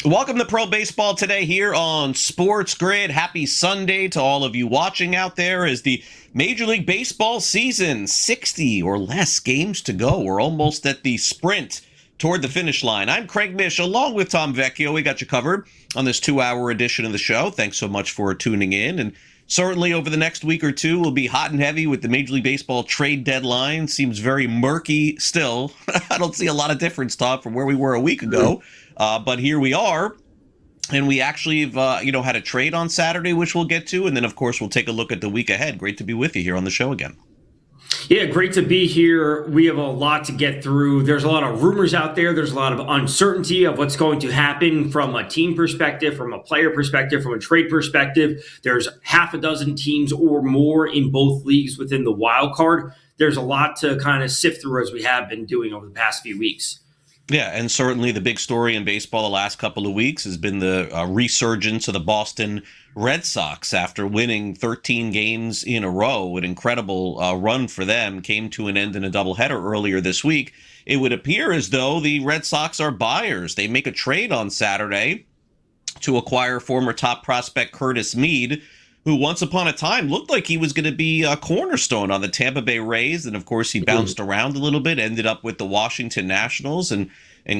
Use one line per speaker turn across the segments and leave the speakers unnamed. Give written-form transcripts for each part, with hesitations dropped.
Welcome to Pro Baseball Today here on SportsGrid. Happy Sunday to all of you watching out there as the Major League Baseball season, 60 or less games to go. We're almost at the sprint toward the finish line. I'm Craig Mish, along with Tom Vecchio. We got you covered on this 2-hour edition of the show. Thanks so much for tuning in. And certainly over the next week or two, we'll be hot and heavy with the Major League Baseball trade deadline. Seems very murky still. I don't see a lot of difference, Tom, from where we were a week ago. But here we are, and we actually have, had a trade on Saturday, which we'll get to. And then, of course, we'll take a look at the week ahead. Great to be with you here on the show again.
Yeah, great to be here. We have a lot to get through. There's a lot of rumors out there. There's a lot of uncertainty of what's going to happen from a team perspective, from a player perspective, from a trade perspective. There's half a dozen teams or more in both leagues within the wild card. There's a lot to kind of sift through as we have been doing over the past few weeks.
Yeah, and certainly the big story in baseball the last couple of weeks has been the resurgence of the Boston Red Sox after winning 13 games in a row. An incredible run for them came to an end in a doubleheader earlier this week. It would appear as though the Red Sox are buyers. They make a trade on Saturday to acquire former top prospect Curtis Mead, who once upon a time looked like he was going to be a cornerstone on the Tampa Bay Rays. And, of course, he bounced around a little bit, ended up with the Washington Nationals. And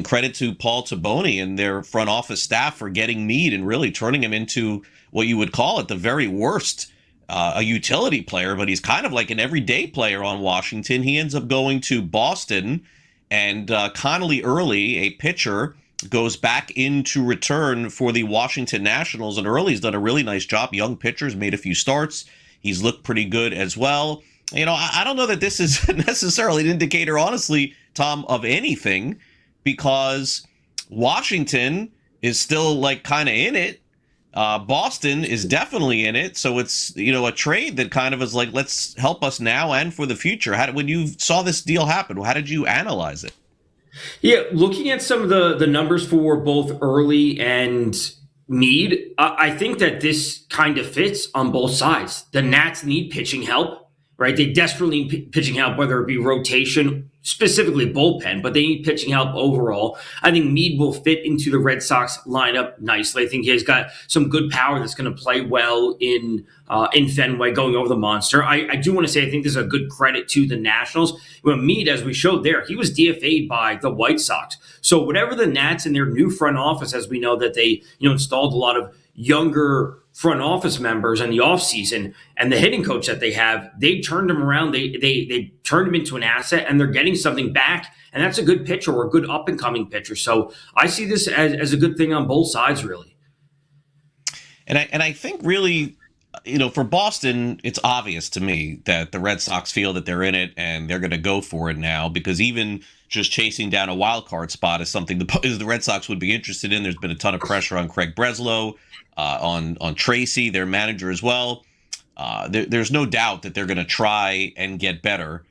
credit to Paul Taboni and their front office staff for getting Mead and really turning him into what you would call at the very worst a utility player. But he's kind of like an everyday player on Washington. He ends up going to Boston, and Connolly Early, a pitcher, goes back into return for the Washington Nationals, and Early's done a really nice job. Young pitcher's made a few starts. He's looked pretty good as well. You know, I don't know that this is necessarily an indicator, honestly, Tom, of anything, because Washington is still like kind of in it. Boston is definitely in it. So it's, a trade that kind of is like, let's help us now and for the future. When you saw this deal happen, how did you analyze it?
Yeah, looking at some of the numbers for both Early and Mead, I think that this kind of fits on both sides. The Nats need pitching help, right? They desperately need pitching help, whether it be rotation, specifically bullpen, but they need pitching help overall. I think Mead will fit into the Red Sox lineup nicely. I think he's got some good power that's going to play well in Fenway going over the monster. I do want to say I think there's a good credit to the Nationals. Mead, as we showed there, he was DFA'd by the White Sox. So whatever the Nats and their new front office, as we know that they installed a lot of younger front office members in the offseason, and the hitting coach that they have, they turned him around. They turned him into an asset, and they're getting something back. And that's a good pitcher or a good up-and-coming pitcher. So I see this as a good thing on both sides, really.
And I think really, for Boston, it's obvious to me that the Red Sox feel that they're in it and they're going to go for it now, because even just chasing down a wild card spot is something the Red Sox would be interested in. There's been a ton of pressure on Craig Breslow, on Tracy, their manager as well. There's no doubt that they're going to try and get better.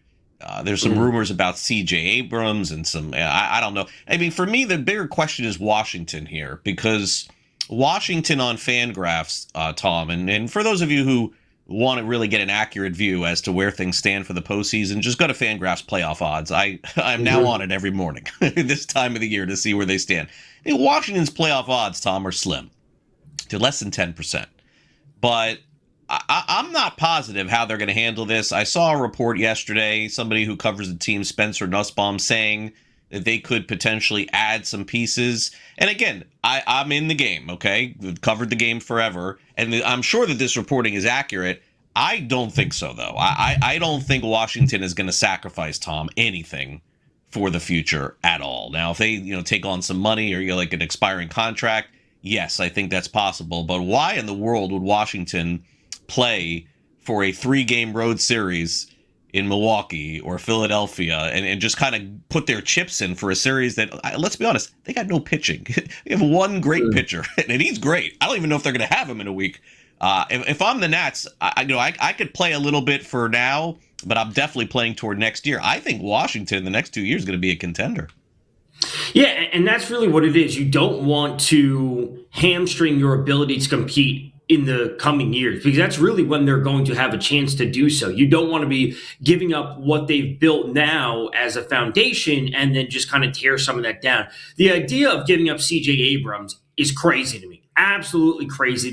There's some rumors about C.J. Abrams and some, I don't know. I mean, for me, the bigger question is Washington here, because Washington on Fangraphs, Tom, and for those of you who want to really get an accurate view as to where things stand for the postseason, just go to Fangraphs playoff odds. I'm now on it every morning this time of the year to see where they stand. Washington's playoff odds, Tom, are slim. They're less than 10%. But I'm not positive how they're going to handle this. I saw a report yesterday, somebody who covers the team, Spencer Nussbaum, saying that they could potentially add some pieces. And again, I'm in the game, okay? We've covered the game forever. And I'm sure that this reporting is accurate. I don't think so, though. I don't think Washington is going to sacrifice, Tom, anything for the future at all. Now, if they take on some money or like an expiring contract, yes, I think that's possible. But why in the world would Washington play for a 3-game road series in Milwaukee or Philadelphia and just kind of put their chips in for a series that, let's be honest, they got no pitching. They have one great pitcher, and he's great. I don't even know if they're going to have him in a week. If I'm the Nats, I could play a little bit for now, but I'm definitely playing toward next year. I think Washington the next 2 years is going to be a contender.
Yeah, and that's really what it is. You don't want to hamstring your ability to compete in the coming years, because that's really when they're going to have a chance to do so. You don't want to be giving up what they've built now as a foundation and then just kind of tear some of that down. The idea of giving up C.J. Abrams is crazy to me. Absolutely crazy.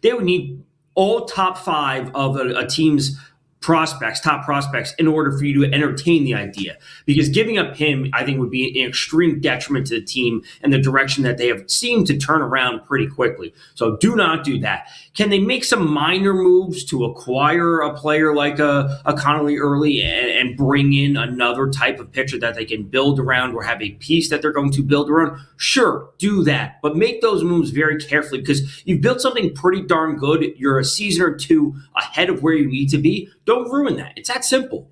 They would need all top five of a team's top prospects, in order for you to entertain the idea. Because giving up him, I think, would be an extreme detriment to the team and the direction that they have seemed to turn around pretty quickly. So do not do that. Can they make some minor moves to acquire a player like a Connolly early and bring in another type of pitcher that they can build around or have a piece that they're going to build around? Sure, do that. But make those moves very carefully, because you've built something pretty darn good. You're a season or two ahead of where you need to be. Don't ruin that. It's that simple.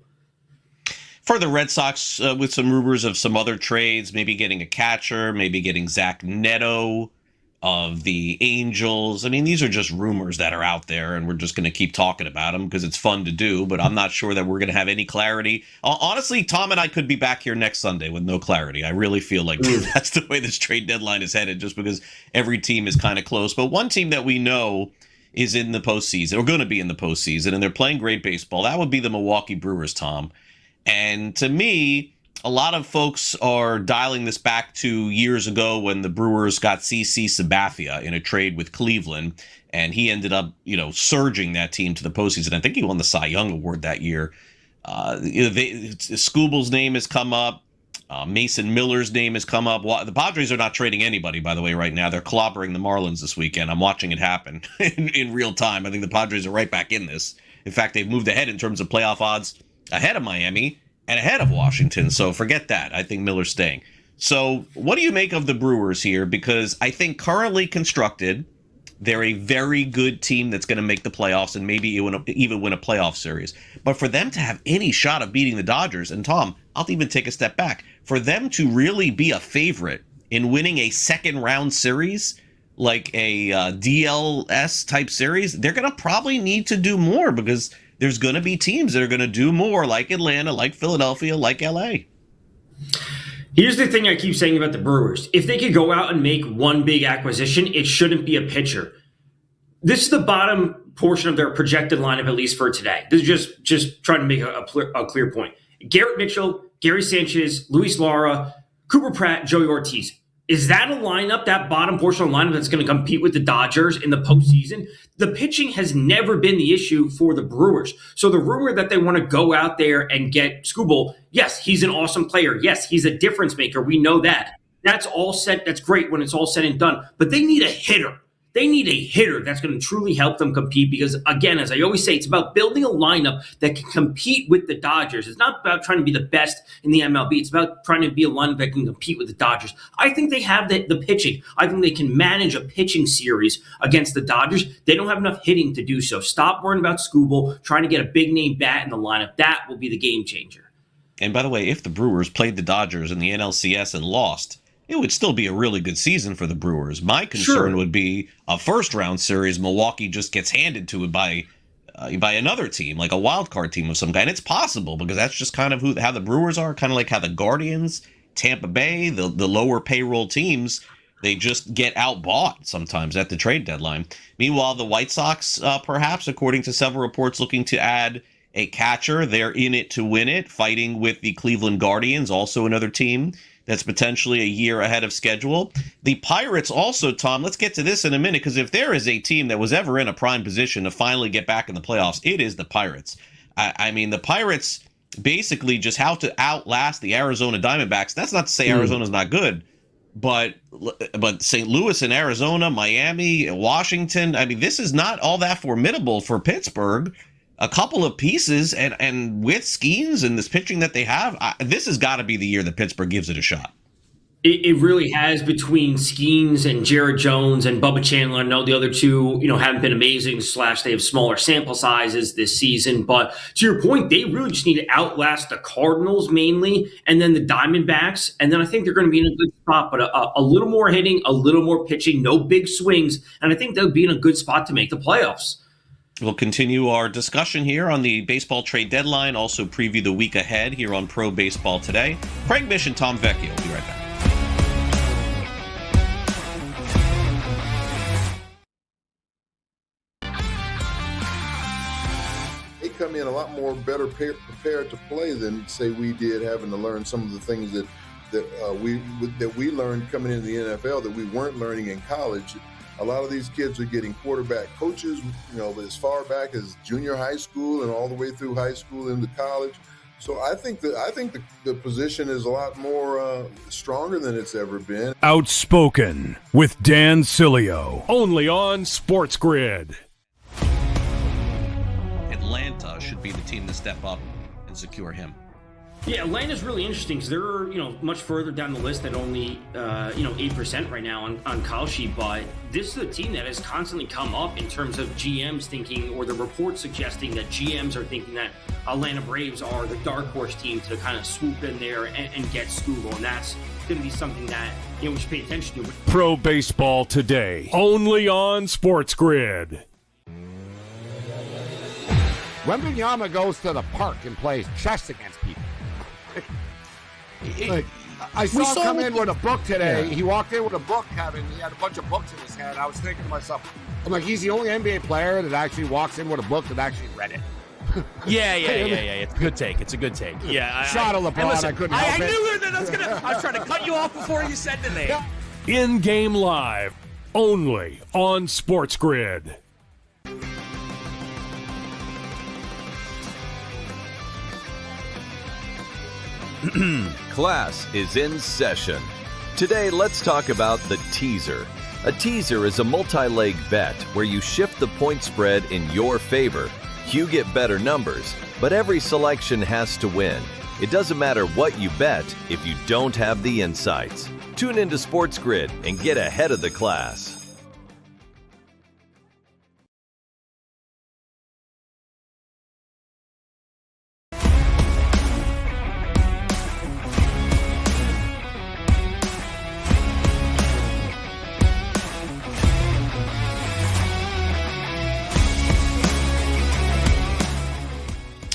For the Red Sox, with some rumors of some other trades, maybe getting a catcher, maybe getting Zach Neto of the Angels. I mean, these are just rumors that are out there, and we're just going to keep talking about them because it's fun to do, but I'm not sure that we're going to have any clarity. Honestly, Tom and I could be back here next Sunday with no clarity. I really feel like that's the way this trade deadline is headed, just because every team is kind of close. But one team that we know is in the postseason, or going to be in the postseason, and they're playing great baseball, that would be the Milwaukee Brewers, Tom. And to me, a lot of folks are dialing this back to years ago when the Brewers got CC Sabathia in a trade with Cleveland, and he ended up, surging that team to the postseason. I think he won the Cy Young Award that year. Scooble's name has come up. Mason Miller's name has come up. The Padres are not trading anybody, by the way, right now. They're clobbering the Marlins this weekend. I'm watching it happen in real time. I think the Padres are right back in this. In fact, they've moved ahead in terms of playoff odds, ahead of Miami and ahead of Washington. So forget that. I think Miller's staying. So what do you make of the Brewers here? Because I think currently constructed, they're a very good team that's going to make the playoffs and maybe even win a playoff series. But for them to have any shot of beating the Dodgers, and Tom, I'll even take a step back, for them to really be a favorite in winning a second round series, like a DLS type series, they're going to probably need to do more, because there's going to be teams that are going to do more, like Atlanta, like Philadelphia, like LA.
Here's the thing I keep saying about the Brewers. If they could go out and make one big acquisition, it shouldn't be a pitcher. This is the bottom portion of their projected lineup, at least for today. This is just trying to make a clear point. Garrett Mitchell, Gary Sanchez, Luis Lara, Cooper Pratt, Joey Ortiz. Is that a lineup, that bottom portion of the lineup, that's going to compete with the Dodgers in the postseason? The pitching has never been the issue for the Brewers. So the rumor that they want to go out there and get Skubal, yes, he's an awesome player. Yes, he's a difference maker. We know that. That's all set. That's great when it's all said and done. But they need a hitter. They need a hitter that's going to truly help them compete, because, again, as I always say, it's about building a lineup that can compete with the Dodgers. It's not about trying to be the best in the MLB. It's about trying to be a lineup that can compete with the Dodgers. I think they have the pitching. I think they can manage a pitching series against the Dodgers. They don't have enough hitting to do so. Stop worrying about Skubal, trying to get a big-name bat in the lineup. That will be the game changer.
And by the way, if the Brewers played the Dodgers in the NLCS and lost, it would still be a really good season for the Brewers. My concern would be a first-round series Milwaukee just gets handed to it by another team, like a wild card team of some kind. It's possible, because that's just kind of how the Brewers are, kind of like how the Guardians, Tampa Bay, the lower payroll teams, they just get outbought sometimes at the trade deadline. Meanwhile, the White Sox, perhaps, according to several reports, looking to add a catcher. They're in it to win it, fighting with the Cleveland Guardians, also another team that's potentially a year ahead of schedule. The Pirates also, Tom, let's get to this in a minute, because if there is a team that was ever in a prime position to finally get back in the playoffs, it is the Pirates. I mean, the Pirates basically just have to outlast the Arizona Diamondbacks. That's not to say Arizona's not good, but St. Louis and Arizona, Miami, Washington, I mean, this is not all that formidable for Pittsburgh. A couple of pieces, and with Skeens and this pitching that they have, this has got to be the year that Pittsburgh gives it a shot.
It really has, between Skeens and Jared Jones and Bubba Chandler. I know the other two, haven't been amazing, / they have smaller sample sizes this season. But to your point, they really just need to outlast the Cardinals mainly, and then the Diamondbacks. And then I think they're going to be in a good spot, but a little more hitting, a little more pitching, no big swings. And I think they'll be in a good spot to make the playoffs.
We'll continue our discussion here on the baseball trade deadline, also preview the week ahead here on Pro Baseball Today. Craig Mish and Tom Vecchio will be right back.
They come in a lot more better prepared to play than, say, we did, having to learn some of the things that that we learned coming into the NFL that we weren't learning in college. A lot of these kids are getting quarterback coaches, as far back as junior high school and all the way through high school into college. So I think the position is a lot more stronger than it's ever been.
Outspoken with Dan Cilio, only on SportsGrid.
Atlanta should be the team to step up and secure him.
Yeah, Atlanta's really interesting because they're much further down the list at only 8% right now on Call Sheet, but this is a team that has constantly come up in terms of GMs thinking, or the reports suggesting that GMs are thinking that Atlanta Braves are the dark horse team to kind of swoop in there and get Skubal, and that's going to be something that we should pay attention to.
Pro Baseball Today, only on SportsGrid.
Wembanyama goes to the park and plays chess against people. I saw him come in with a book today. Yeah. He walked in with a book, Kevin. He had a bunch of books in his hand. I was thinking to myself, I'm like, he's the only NBA player that actually walks in with a book that actually read it.
Yeah. It's a good take. Yeah.
Shot of LeBron. Listen, I couldn't help it.
I knew that I was trying to cut you off before you said the name.
In-game live, only on SportsGrid.
Class is in session. Today, let's talk about the teaser. A teaser is a multi-leg bet where you shift the point spread in your favor. You get better numbers, but every selection has to win. It doesn't matter what you bet if you don't have the insights. Tune into SportsGrid and get ahead of the class.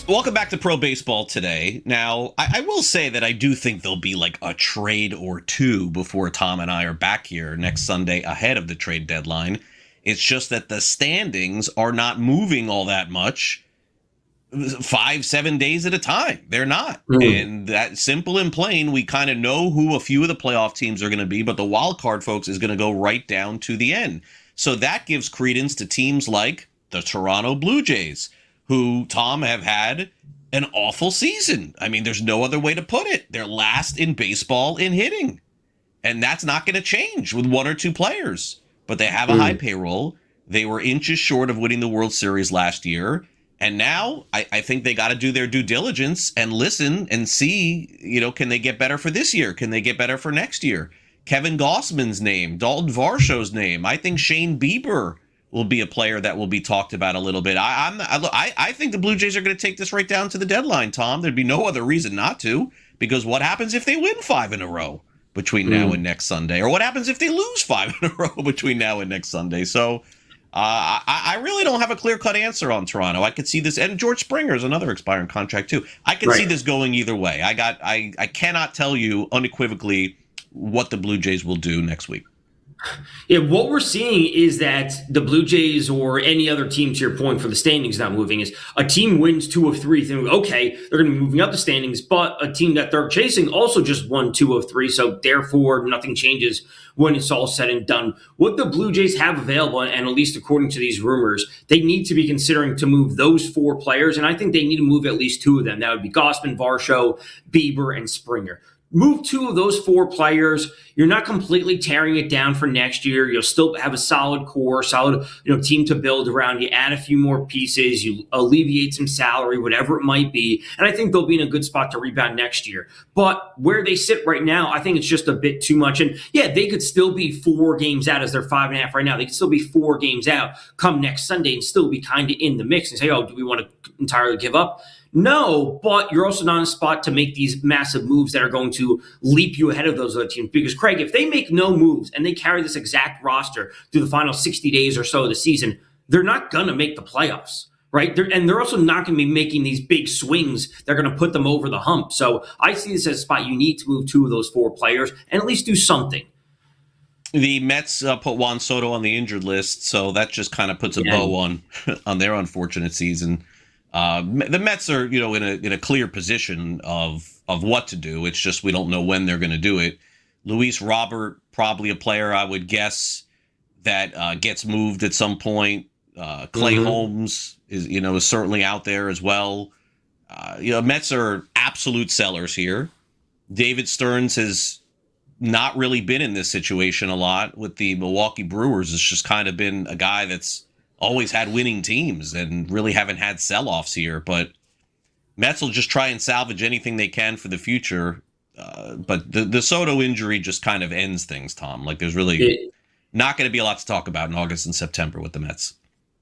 Welcome back to Pro Baseball Today. Now, I will say that I do think there'll be like a trade or two before Tom and I are back here next Sunday ahead of the trade deadline. It's just that the standings are not moving all that much 5-7 days at a time. They're not. And that simple and plain, we kind of know who a few of the playoff teams are going to be, but the wild card, folks, is going to go right down to the end. So that gives credence to teams like the Toronto Blue Jays, who, Tom, have had an awful season. I mean, there's no other way to put it. They're last in baseball in hitting. And that's not going to change with one or two players. But they have a high payroll. They were inches short of winning the World Series last year. And now I think they got to do their due diligence and listen and see, can they get better for this year? Can they get better for next year? Kevin Gossman's name, Dalton Varsho's name. I think Shane Bieber will be a player that will be talked about a little bit. I think the Blue Jays are going to take this right down to the deadline, Tom. There'd be no other reason not to, because what happens if they win 5 in a row between now and next Sunday? Or what happens if they lose 5 in a row between now and next Sunday? So I really don't have a clear-cut answer on Toronto. I could see this, and George Springer is another expiring contract too. I could see this going either way. I cannot tell you unequivocally what the Blue Jays will do next week.
Yeah, what we're seeing is that the Blue Jays or any other team, to your point, for the standings not moving, is a team wins 2 of 3. Think, okay, they're going to be moving up the standings, but a team that they're chasing also just won 2 of 3, so therefore nothing changes when it's all said and done. What the Blue Jays have available, and at least according to these rumors, they need to be considering to move those 4 players, and I think they need to move at least 2 of them. That would be Gausman, Varsho, Bieber, and Springer. Move 2 of those 4 players. You're not completely tearing it down for next year. You'll still have a solid core, solid team to build around. You add a few more pieces. You alleviate some salary, whatever it might be. And I think they'll be in a good spot to rebound next year. But where they sit right now, I think it's just a bit too much. And yeah, they could still be 4 games out, as they're 5.5 right now. They could still be 4 games out come next Sunday and still be kind of in the mix and say, oh, do we want to entirely give up? No, but you're also not in a spot to make these massive moves that are going to leap you ahead of those other teams. Because, Craig, if they make no moves and they carry this exact roster through the final 60 days or so of the season, they're not going to make the playoffs, right? They're also not going to be making these big swings that are going to put them over the hump. So I see this as a spot you need to move 2 of those 4 players and at least do something.
The Mets put Juan Soto on the injured list, so that just kind of puts a bow on their unfortunate season. The Mets are, in a clear position of what to do. It's just we don't know when they're going to do it. Luis Robert, probably a player I would guess that gets moved at some point. Clay Holmes is certainly out there as well. Mets are absolute sellers here. David Stearns has not really been in this situation a lot with the Milwaukee Brewers. It's just kind of been a guy that's always had winning teams and really haven't had sell-offs here. But Mets will just try and salvage anything they can for the future. But the Soto injury just kind of ends things, Tom. Like there's really not going to be a lot to talk about in August and September with the Mets.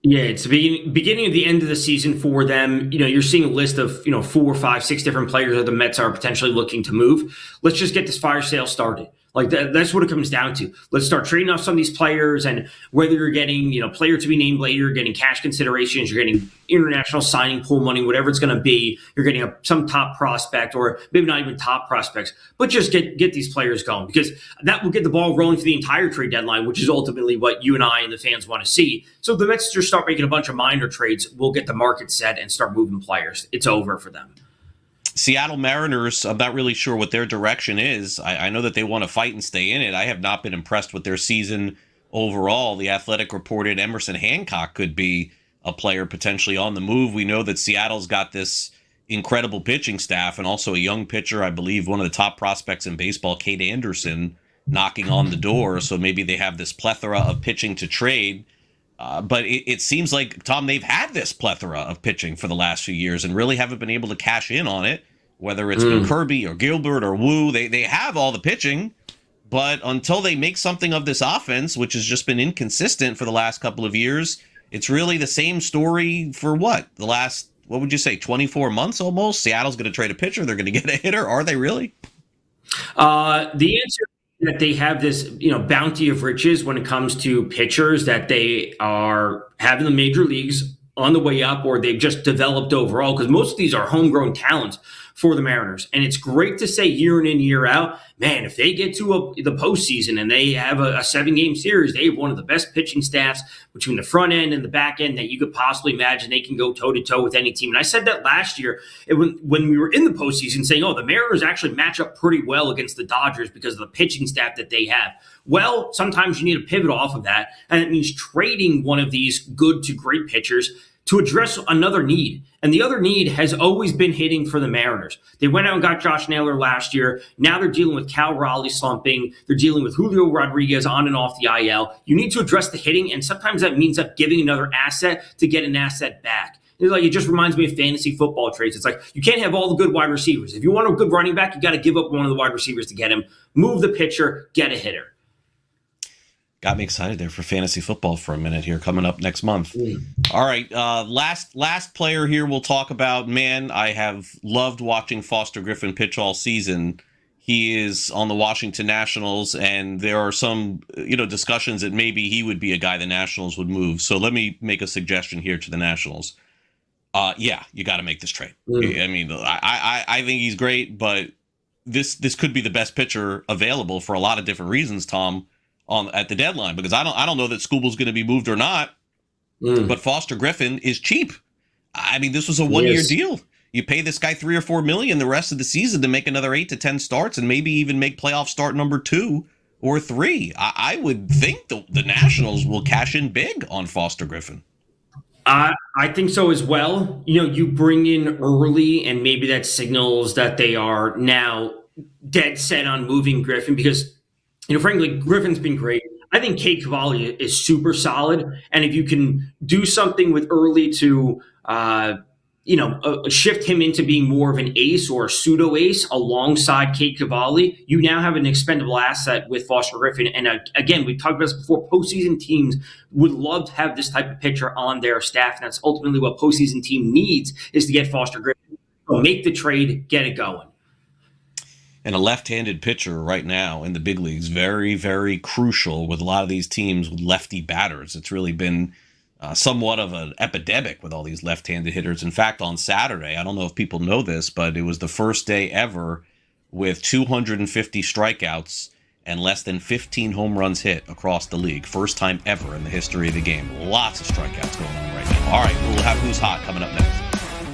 Yeah, it's the beginning of the end of the season for them. You're seeing a list of 4, 5, 6 different players that the Mets are potentially looking to move. Let's just get this fire sale started. Like that's what it comes down to. Let's start trading off some of these players, and whether you're getting player to be named later, getting cash considerations, you're getting international signing pool money, whatever it's going to be, you're getting some top prospect, or maybe not even top prospects, but just get these players going, because that will get the ball rolling for the entire trade deadline, which is ultimately what you and I and the fans want to see. So if the Mets just start making a bunch of minor trades, we'll get the market set and start moving players. It's over for them.
Seattle Mariners, I'm not really sure what their direction is. I know that they want to fight and stay in it. I have not been impressed with their season overall. The Athletic reported Emerson Hancock could be a player potentially on the move. We know that Seattle's got this incredible pitching staff and also a young pitcher, I believe one of the top prospects in baseball, Kate Anderson, knocking on the door. So maybe they have this plethora of pitching to trade. But it seems like, Tom, they've had this plethora of pitching for the last few years and really haven't been able to cash in on it, whether it's been Kirby or Gilbert or Wu. They have all the pitching, but until they make something of this offense, which has just been inconsistent for the last couple of years, it's really the same story for the last, 24 months almost? Seattle's going to trade a pitcher. They're going to get a hitter. Are they really?
The answer that they have this, bounty of riches when it comes to pitchers that they are having the major leagues on the way up, or they've just developed overall, because most of these are homegrown talents for the Mariners. And it's great to say year in and year out, man, if they get to the postseason and they have a 7-game series, they have one of the best pitching staffs between the front end and the back end that you could possibly imagine. They can go toe-to-toe with any team. And I said that last year when we were in the postseason, saying, the Mariners actually match up pretty well against the Dodgers because of the pitching staff that they have. Well, sometimes you need to pivot off of that, and it means trading one of these good to great pitchers to address another need. And the other need has always been hitting for the Mariners. They went out and got Josh Naylor last year. Now they're dealing with Cal Raleigh slumping. They're dealing with Julio Rodriguez on and off the IL. You need to address the hitting, and sometimes that means giving another asset to get an asset back. It just reminds me of fantasy football trades. It's like you can't have all the good wide receivers. If you want a good running back, you got to give up one of the wide receivers to get him. Move the pitcher, get a hitter.
Got me excited there for fantasy football for a minute here, coming up next month. All right, last player here we'll talk about. Man, I have loved watching Foster Griffin pitch all season. He is on the Washington Nationals, and there are some discussions that maybe he would be a guy the Nationals would move. So let me make a suggestion here to the Nationals. Yeah, you got to make this trade. I mean, I think he's great, but this could be the best pitcher available for a lot of different reasons, Tom, at the deadline, because I don't know that Skubal's going to be moved or not, but Foster Griffin is cheap. I mean, this was a 1-year deal. You pay this guy $3 or $4 million the rest of the season to make another 8 to 10 starts and maybe even make playoff start number 2 or 3. I would think the Nationals will cash in big on Foster Griffin.
I think so as well. You bring in early, and maybe that signals that they are now dead set on moving Griffin, because frankly, Griffin's been great. I think Cade Cavalli is super solid. And if you can do something with early to, shift him into being more of an ace or a pseudo ace alongside Cade Cavalli, you now have an expendable asset with Foster Griffin. And again, we've talked about this before. Postseason teams would love to have this type of pitcher on their staff. And that's ultimately what postseason team needs, is to get Foster Griffin. So make the trade, get it going.
And a left-handed pitcher right now in the big leagues, very, very crucial with a lot of these teams with lefty batters. It's really been somewhat of an epidemic with all these left-handed hitters. In fact, on Saturday, I don't know if people know this, but it was the first day ever with 250 strikeouts and less than 15 home runs hit across the league. First time ever in the history of the game. Lots of strikeouts going on right now. All right, we'll have Who's Hot coming up next.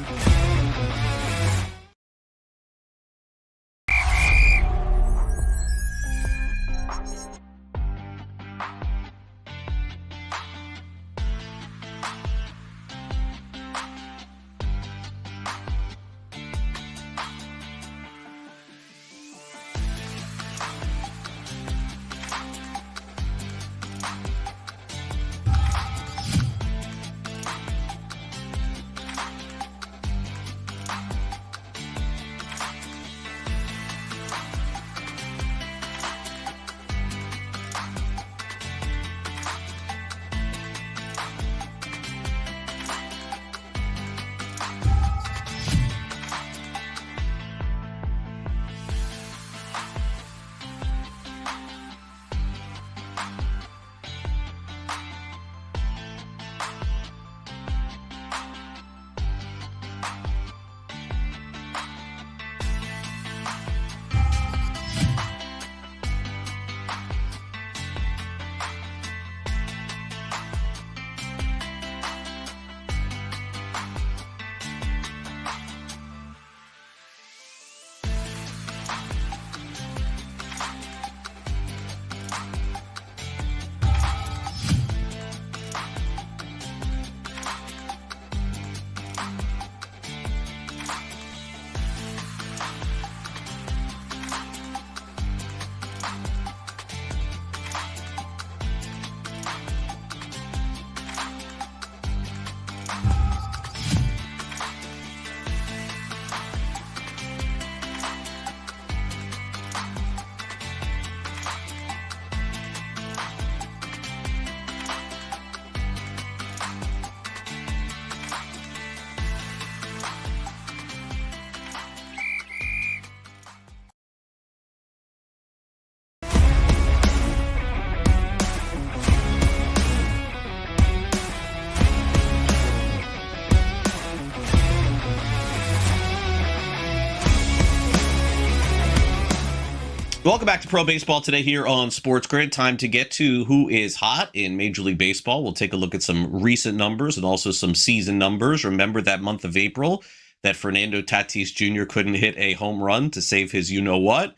Welcome back to Pro Baseball Today here on SportsGrid. Time to get to who is hot in Major League Baseball. We'll take a look at some recent numbers and also some season numbers. Remember that month of April that Fernando Tatis Jr. couldn't hit a home run to save his you-know-what.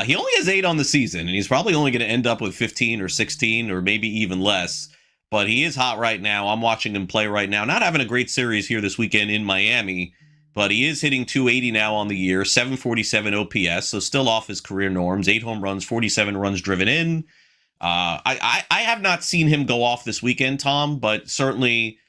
He only has 8 on the season, and he's probably only going to end up with 15 or 16 or maybe even less. But he is hot right now. I'm watching him play right now. Not having a great series here this weekend in Miami, but he is hitting 280 now on the year, 747 OPS, so still off his career norms, 8 home runs, 47 runs driven in. I have not seen him go off this weekend, Tom, but certainly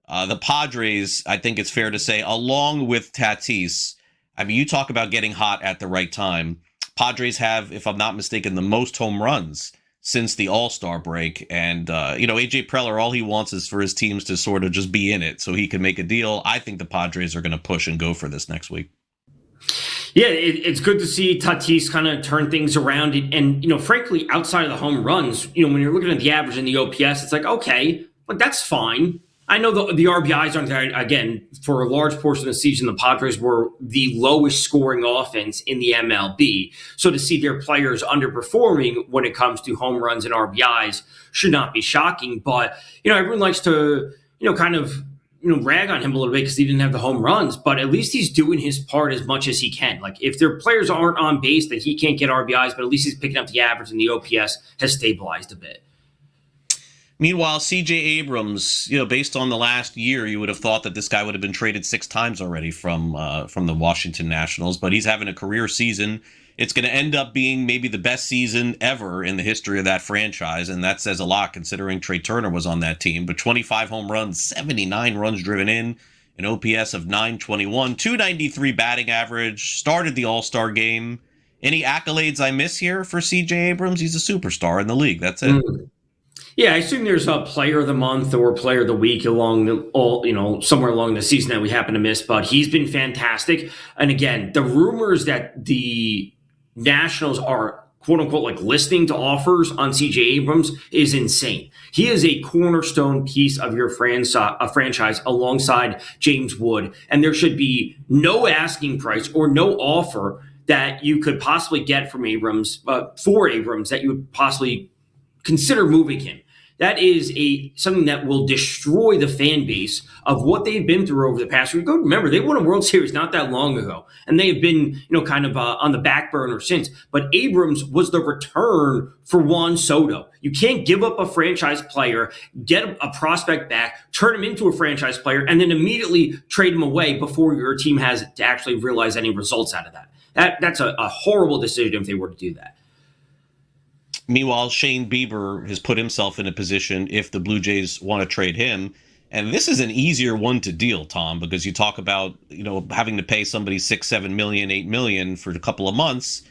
the Padres, I think it's fair to say, along with Tatis, I mean, you talk about getting hot at the right time. Padres have, if I'm not mistaken, the most home runs since the All-Star break. And, A.J. Preller, all he wants is for his teams to sort of just be in it so he can make a deal. I think the Padres are going to push and go for this next week.
Yeah, it's good to see Tatis kind of turn things around. And, frankly, outside of the home runs, when you're looking at the average and the OPS, it's like, okay, like that's fine. I know the RBIs aren't there. Again, for a large portion of the season, the Padres were the lowest scoring offense in the MLB. So to see their players underperforming when it comes to home runs and RBIs should not be shocking. But, everyone likes to, rag on him a little bit because he didn't have the home runs. But at least he's doing his part as much as he can. Like if their players aren't on base, that he can't get RBIs, but at least he's picking up the average and the OPS has stabilized a bit.
Meanwhile, C.J. Abrams, based on the last year, you would have thought that this guy would have been traded 6 times already from the Washington Nationals, but he's having a career season. It's going to end up being maybe the best season ever in the history of that franchise, and that says a lot considering Trey Turner was on that team. But 25 home runs, 79 runs driven in, an OPS of 921, 293 batting average, started the All-Star game. Any accolades I miss here for C.J. Abrams? He's a superstar in the league. That's it.
Yeah, I assume there's a player of the month or player of the week somewhere along the season that we happen to miss, but he's been fantastic. And again, the rumors that the Nationals are quote unquote like listening to offers on CJ Abrams is insane. He is a cornerstone piece of your franchise alongside James Wood, and there should be no asking price or no offer that you could possibly get from Abrams for Abrams that you would possibly consider moving him. That is something that will destroy the fan base of what they've been through over the past week. Remember, they won a World Series not that long ago, and they have been, on the back burner since. But Abrams was the return for Juan Soto. You can't give up a franchise player, get a prospect back, turn him into a franchise player, and then immediately trade him away before your team has to actually realize any results out of that. That's a horrible decision if they were to do that.
Meanwhile, Shane Bieber has put himself in a position if the Blue Jays want to trade him. And this is an easier one to deal, Tom, because you talk about, having to pay somebody $6, $7 million, $8 million for a couple of months.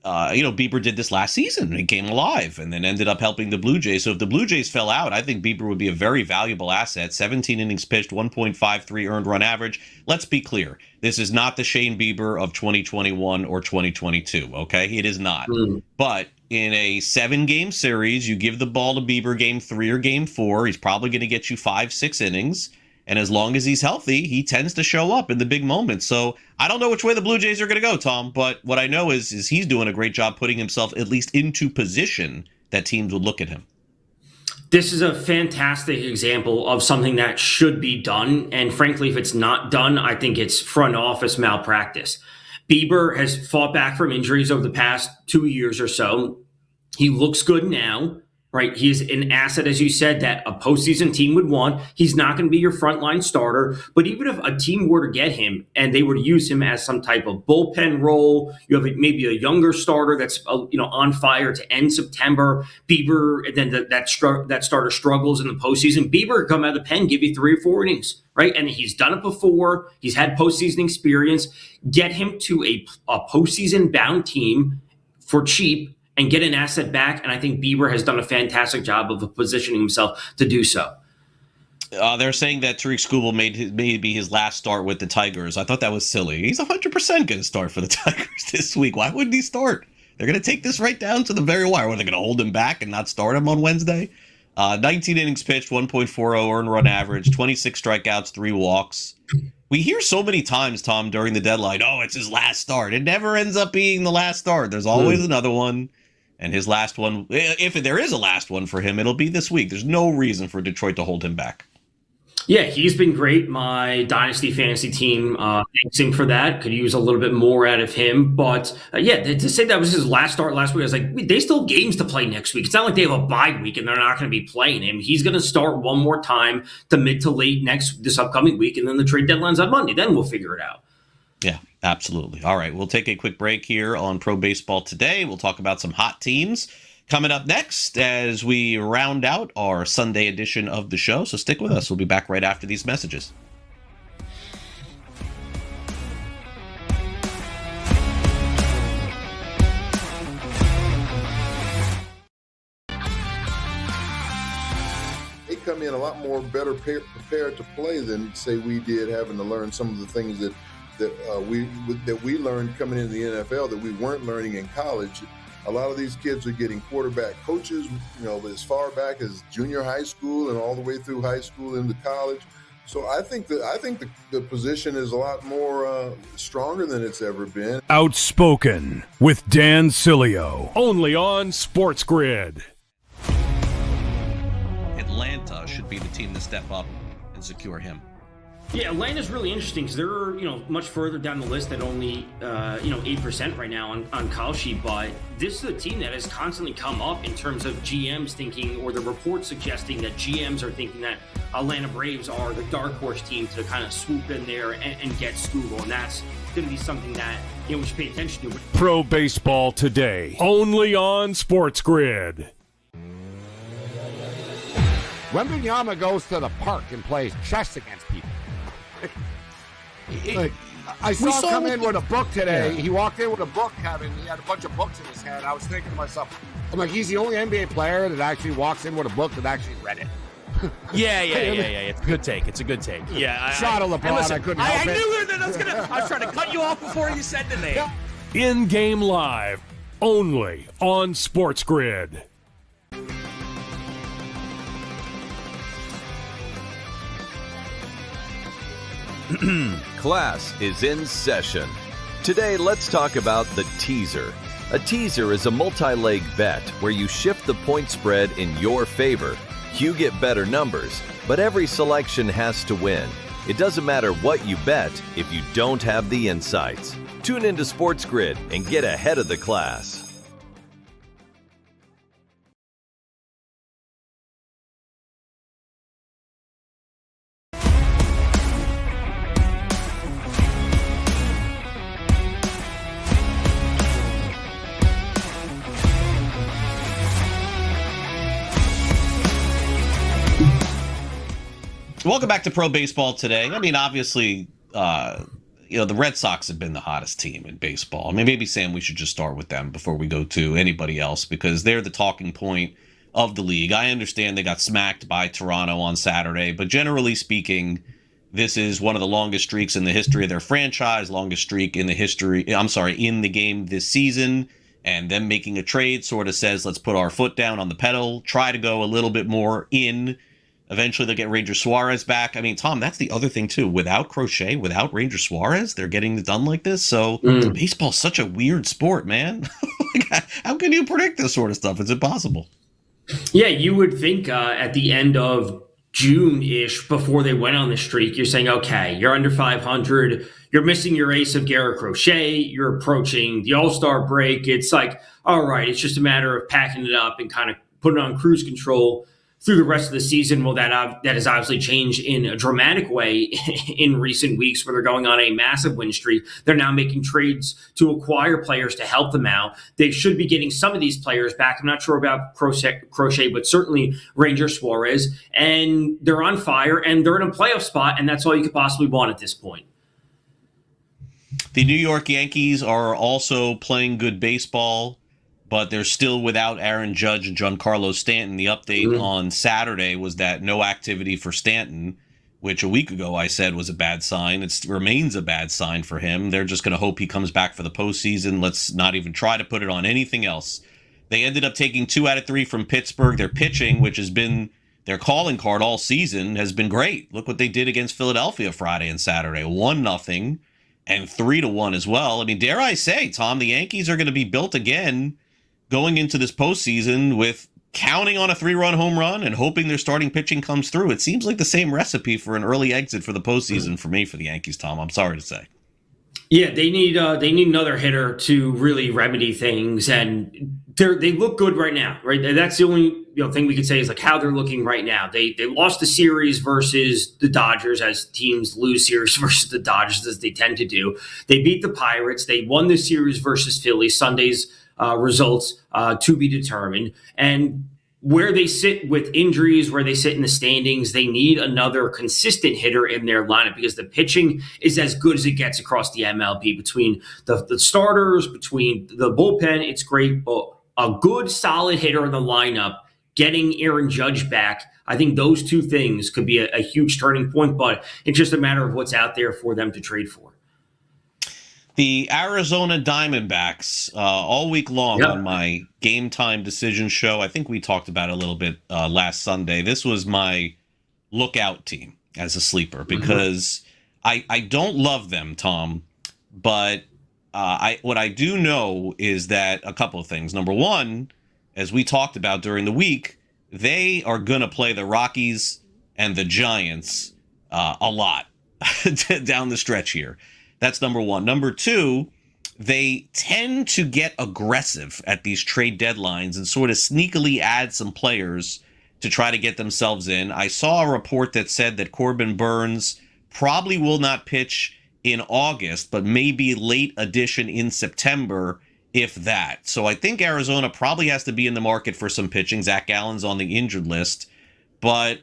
Bieber did this last season. He came alive and then ended up helping the Blue Jays. So if the Blue Jays fell out, I think Bieber would be a very valuable asset. 17 innings pitched, 1.53 earned run average. Let's be clear. This is not the Shane Bieber of 2021 or 2022, okay? It is not. But in a 7-game series, you give the ball to Bieber game 3 or game 4. He's probably going to get you 5-6 innings. And as long as he's healthy, he tends to show up in the big moments. So I don't know which way the Blue Jays are going to go, Tom. But what I know is he's doing a great job putting himself at least into position that teams would look at him.
This is a fantastic example of something that should be done. And frankly, if it's not done, I think it's front office malpractice. Bieber has fought back from injuries over the past 2 years or so. He looks good now, right? He is an asset, as you said, that a postseason team would want. He's not going to be your frontline starter, but even if a team were to get him and they were to use him as some type of bullpen role, you have maybe a younger starter that's on fire to end September. Bieber, and then that starter struggles in the postseason. Bieber could come out of the pen, give you 3 or 4 innings, right? And he's done it before. He's had postseason experience. Get him to a postseason bound team for cheap and get an asset back. And I think Bieber has done a fantastic job of positioning himself to do so.
They're saying that Tariq Skubal may be his last start with the Tigers. I thought that was silly. He's 100% going to start for the Tigers this week. Why wouldn't he start? They're going to take this right down to the very wire. Are they going to hold him back and not start him on Wednesday? 19 innings pitched, 1.40 earned run average, 26 strikeouts, 3 walks. We hear so many times, Tom, during the deadline, oh, it's his last start. It never ends up being the last start. There's always another one. And his last one, if there is a last one for him, it'll be this week. There's no reason for Detroit to hold him back.
Yeah, he's been great. My Dynasty fantasy team thanks him for that. Could use a little bit more out of him. But to say that was his last start last week, I was like, they still have games to play next week. It's not like they have a bye week and they're not going to be playing him. He's going to start one more time to mid to late this upcoming week. And then the trade deadline's on Monday. Then we'll figure it out.
Yeah, absolutely. All right, we'll take a quick break here on Pro Baseball Today. We'll talk about some hot teams coming up next as we round out our Sunday edition of the show. So stick with us. We'll be back right after these messages.
They come in a lot more better prepared to play than, say, we did, having to learn some of the things that we learned coming into the NFL that we weren't learning in college. A lot of these kids are getting quarterback coaches, as far back as junior high school and all the way through high school into college. So I think the position is a lot more stronger than it's ever been.
Outspoken with Dan Cilio, only on SportsGrid.
Atlanta should be the team to step up and secure him.
Yeah, Atlanta's really interesting because they're much further down the list at only 8% right now on Call Sheet, but this is a team that has constantly come up in terms of GMs thinking, or the reports suggesting that GMs are thinking that Atlanta Braves are the dark horse team to kind of swoop in there and get Skubal, and that's going to be something that we should pay attention to.
Pro Baseball Today, only on SportsGrid.
Wembanyama goes to the park and plays chess against people. I saw him come in with a book today. Yeah. He walked in with a book, Kevin. He had a bunch of books in his hand. I was thinking to myself, I'm like, he's the only NBA player that actually walks in with a book that actually read it.
Yeah. It's a good take. It's a good take. Yeah.
Shot of LeBron. Listen, I couldn't help it.
I knew that I was trying to cut you off before you said the name.
In-game live, only on SportsGrid.
Class is in session. Today, let's talk about the teaser. A teaser is a multi-leg bet where you shift the point spread in your favor. You get better numbers, but every selection has to win. It doesn't matter what you bet if you don't have the insights. Tune into SportsGrid and get ahead of the class.
Welcome back to Pro Baseball Today. I mean, obviously, the Red Sox have been the hottest team in baseball. I mean, maybe, Sam, we should just start with them before we go to anybody else because they're the talking point of the league. I understand they got smacked by Toronto on Saturday, but generally speaking, this is one of the longest streaks in the history of their franchise, longest streak in the game this season. And them making a trade sort of says, let's put our foot down on the pedal, try to go a little bit more in. Eventually, they'll get Ranger Suarez back. I mean, Tom, that's the other thing, too. Without Crochet, without Ranger Suarez, they're getting it done like this. So baseball's such a weird sport, man. How can you predict this sort of stuff? It's impossible.
Yeah, you would think at the end of June-ish, before they went on the streak, you're saying, okay, you're under 500. You're missing your ace of Garrett Crochet. You're approaching the All-Star break. It's like, all right, it's just a matter of packing it up and kind of putting on cruise control through the rest of the season. Well, that has obviously changed in a dramatic way in recent weeks where they're going on a massive win streak. They're now making trades to acquire players to help them out. They should be getting some of these players back. I'm not sure about Crochet, but certainly Ranger Suarez. And they're on fire, and they're in a playoff spot, and that's all you could possibly want at this point.
The New York Yankees are also playing good baseball, but they're still without Aaron Judge and Giancarlo Stanton. The update on Saturday was that no activity for Stanton, which a week ago I said was a bad sign. It remains a bad sign for him. They're just going to hope he comes back for the postseason. Let's not even try to put it on anything else. They ended up taking 2 out of 3 from Pittsburgh. Their pitching, which has been their calling card all season has been great. Look what they did against Philadelphia Friday and Saturday, 1-0 and 3-1 as well. I mean, dare I say, Tom, the Yankees are going to be built again going into this postseason with counting on a 3-run home run and hoping their starting pitching comes through. It seems like the same recipe for an early exit for the postseason for me, for the Yankees, Tom. I'm sorry to say.
Yeah, they need another hitter to really remedy things, and they look good right now, right? That's the only thing we could say is like how they're looking right now. They lost the series versus the Dodgers, as teams lose series versus the Dodgers as they tend to do. They beat the Pirates. They won the series versus Philly. Sunday's results to be determined. And where they sit with injuries, where they sit in the standings, they need another consistent hitter in their lineup because the pitching is as good as it gets across the MLB. Between the starters, between the bullpen, it's great. But a good, solid hitter in the lineup, getting Aaron Judge back, I think those two things could be a huge turning point, but it's just a matter of what's out there for them to trade for.
The Arizona Diamondbacks, all week long on my Game Time Decision show, I think we talked about it a little bit last Sunday. This was my lookout team as a sleeper because I don't love them, Tom, but what I do know is that a couple of things. Number one, as we talked about during the week, they are going to play the Rockies and the Giants a lot down the stretch here. That's number one. Number two, they tend to get aggressive at these trade deadlines and sort of sneakily add some players to try to get themselves in. I saw a report that said that Corbin Burns probably will not pitch in August, but maybe late addition in September, if that. So I think Arizona probably has to be in the market for some pitching. Zach Gallen's on the injured list. But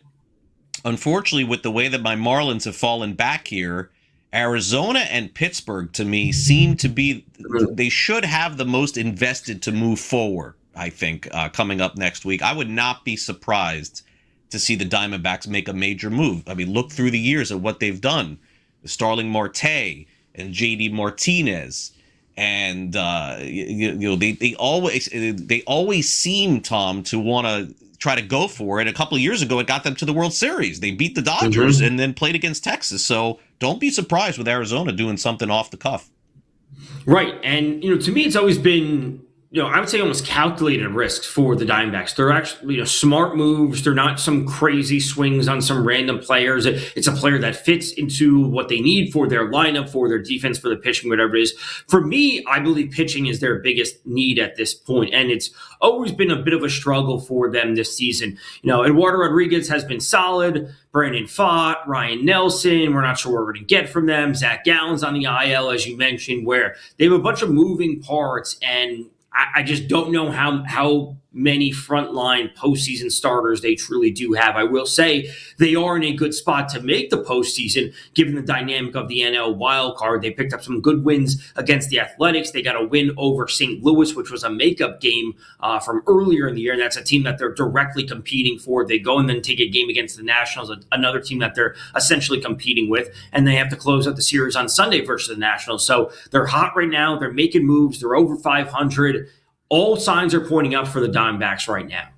unfortunately, with the way that my Marlins have fallen back here, Arizona and Pittsburgh, to me, seem to be, they should have the most invested to move forward, I think, coming up next week. I would not be surprised to see the Diamondbacks make a major move. I mean, look through the years at what they've done. Starling Marte and JD Martinez. And, they always seem, Tom, to want to try to go for it. A couple of years ago, it got them to the World Series. They beat the Dodgers and then played against Texas. So don't be surprised with Arizona doing something off the cuff.
Right. And, to me, it's always been, I would say almost calculated risks for the Diamondbacks. They're actually, smart moves. They're not some crazy swings on some random players. It's a player that fits into what they need for their lineup, for their defense, for the pitching, whatever it is. For me, I believe pitching is their biggest need at this point, and it's always been a bit of a struggle for them this season. Eduardo Rodriguez has been solid. Brandon Pfaadt, Ryan Nelson, we're not sure what we're going to get from them. Zach Gallen's on the IL, as you mentioned, where they have a bunch of moving parts, and I just don't know how many frontline postseason starters they truly do have. I will say they are in a good spot to make the postseason, given the dynamic of the NL wildcard. They picked up some good wins against the Athletics. They got a win over St. Louis, which was a makeup game from earlier in the year, and that's a team that they're directly competing for. They go and then take a game against the Nationals, another team that they're essentially competing with, and they have to close out the series on Sunday versus the Nationals. So they're hot right now. They're making moves. They're over 500. All signs are pointing up for the Diamondbacks right now.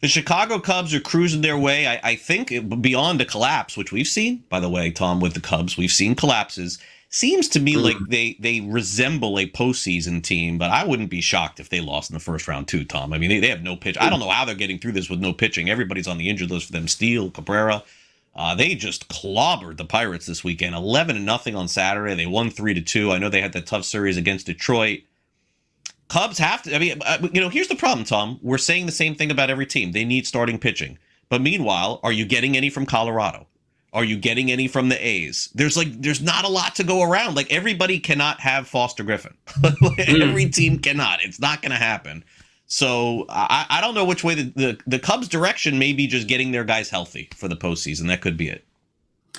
The Chicago Cubs are cruising their way. I think beyond a collapse, which we've seen, by the way, Tom, with the Cubs, we've seen collapses. Seems to me like they resemble a postseason team, but I wouldn't be shocked if they lost in the first round too, Tom. I mean, they have no pitch. I don't know how they're getting through this with no pitching. Everybody's on the injured list for them. Steele, Cabrera. They just clobbered the Pirates this weekend, 11-0 on Saturday. They won 3-2. I know they had that tough series against Detroit. Cubs have to, here's the problem, Tom. We're saying the same thing about every team. They need starting pitching. But meanwhile, are you getting any from Colorado? Are you getting any from the A's? There's not a lot to go around. Like, everybody cannot have Foster Griffin. Every team cannot. It's not going to happen. So I don't know which way the Cubs' direction may be just getting their guys healthy for the postseason. That could be it.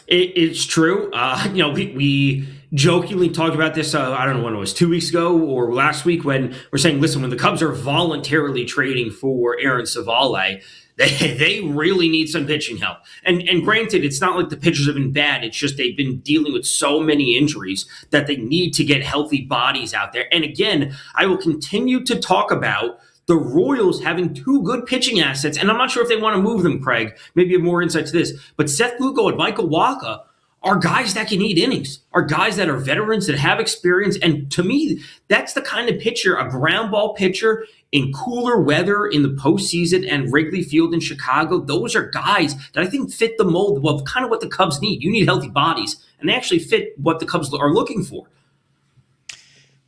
It's true. We jokingly talked about this, I don't know when it was, 2 weeks ago or last week, when we're saying, listen, when the Cubs are voluntarily trading for Aaron Savale, they really need some pitching help. And granted, it's not like the pitchers have been bad. It's just they've been dealing with so many injuries that they need to get healthy bodies out there. And again, I will continue to talk about the Royals having two good pitching assets, and I'm not sure if they want to move them, Craig. Maybe you have more insight to this. But Seth Lugo and Michael Wacha are guys that can eat innings, are guys that are veterans that have experience. And to me, that's the kind of pitcher, a ground ball pitcher in cooler weather in the postseason and Wrigley Field in Chicago. Those are guys that I think fit the mold of kind of what the Cubs need. You need healthy bodies, and they actually fit what the Cubs are looking for.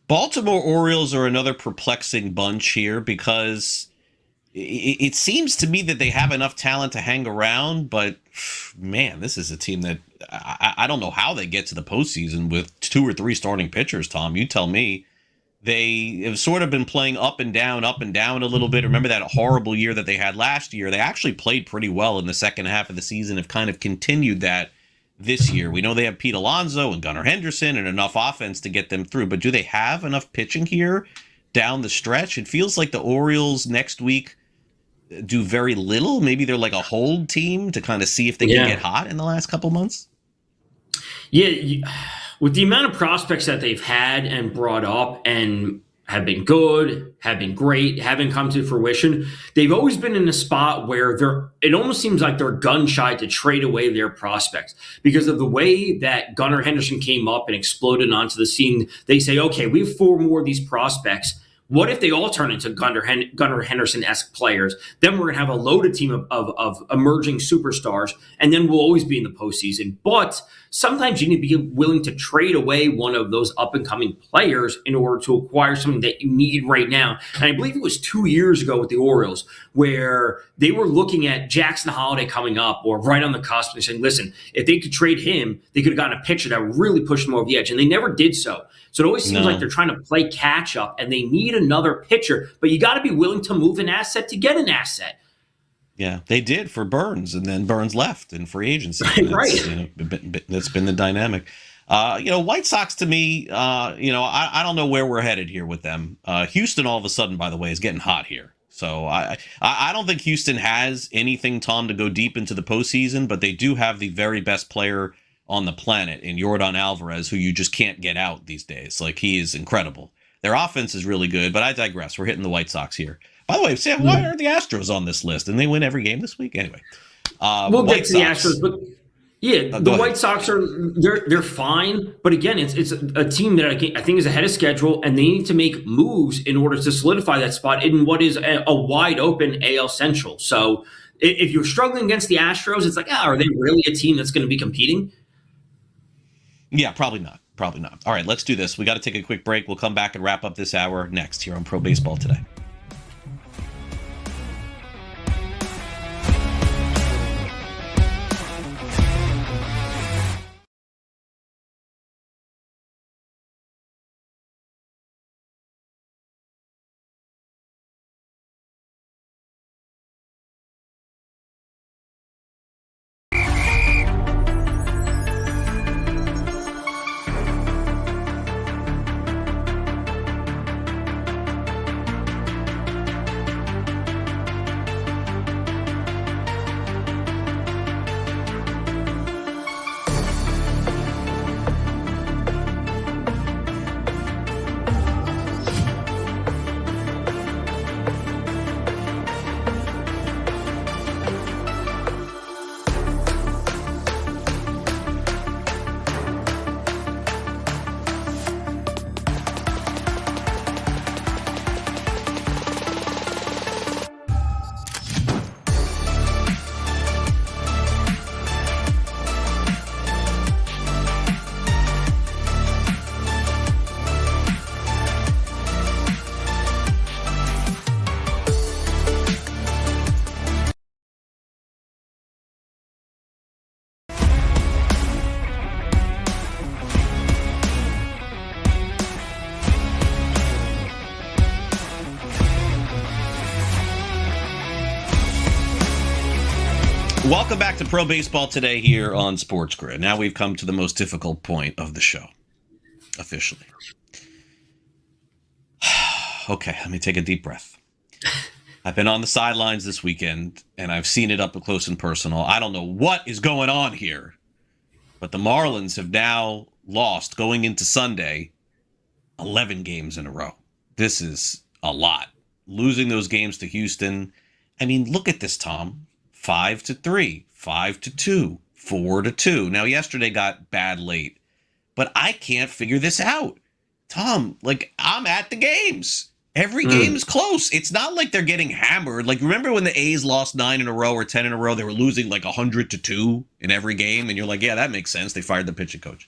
Baltimore Orioles are another perplexing bunch here because it seems to me that they have enough talent to hang around, but man, this is a team that I don't know how they get to the postseason with 2 or 3 starting pitchers, Tom. You tell me. They have sort of been playing up and down a little bit. Remember that horrible year that they had last year? They actually played pretty well in the second half of the season, have kind of continued that this year. We know they have Pete Alonso and Gunnar Henderson and enough offense to get them through, but do they have enough pitching here down the stretch? It feels like the Orioles next week do very little. Maybe they're like a hold team to kind of see if they can get hot in the last couple months.
Yeah, with the amount of prospects that they've had and brought up and have been good, have been great, haven't come to fruition, they've always been in a spot where it almost seems like they're gun shy to trade away their prospects because of the way that Gunnar Henderson came up and exploded onto the scene. They say, okay, we have 4 more of these prospects. What if they all turn into Gunnar Henderson-esque players? Then we're going to have a loaded team of emerging superstars, and then we'll always be in the postseason. But sometimes you need to be willing to trade away one of those up-and-coming players in order to acquire something that you need right now. And I believe it was 2 years ago with the Orioles where they were looking at Jackson Holiday coming up or right on the cusp and saying, listen, if they could trade him, they could have gotten a pitcher that really pushed them over the edge. And they never did so. So it always seems like they're trying to play catch up and they need another pitcher, but you got to be willing to move an asset to get an asset.
Yeah, they did for Burns, and then Burns left in free agency.
Right.
That's been the dynamic. White Sox to me, I don't know where we're headed here with them. Houston, all of a sudden, by the way, is getting hot here. So I don't think Houston has anything, Tom, to go deep into the postseason, but they do have the very best player on the planet in Yordan Alvarez, who you just can't get out these days. Like, he is incredible. Their offense is really good, but I digress. We're hitting the White Sox here. By the way, Sam, why are the Astros on this list? And they win every game this week? Anyway.
We'll get to the Astros, but yeah, the White Sox they're fine. But again, it's a team that I think is ahead of schedule, and they need to make moves in order to solidify that spot in what is a wide open AL Central. So if you're struggling against the Astros, it's like, are they really a team that's going to be competing?
Yeah, probably not. Probably not. All right, let's do this. We got to take a quick break. We'll come back and wrap up this hour next here on Pro Baseball Today. Welcome back to Pro Baseball Today here on SportsGrid. Now we've come to the most difficult point of the show, officially. Okay, let me take a deep breath. I've been on the sidelines this weekend, and I've seen it up close and personal. I don't know what is going on here, but the Marlins have now lost, going into Sunday, 11 games in a row. This is a lot. losing those games to Houston. I mean, look at this, Tom. 5-3, 5-2, 4-2. Now, yesterday got bad late, but I can't figure this out. Tom, like, I'm at the games. Every game is close. It's not like they're getting hammered. Like, remember when the A's lost 9 in a row or 10 in a row? They were losing like 100-2 in every game. And you're like, yeah, that makes sense. They fired the pitching coach.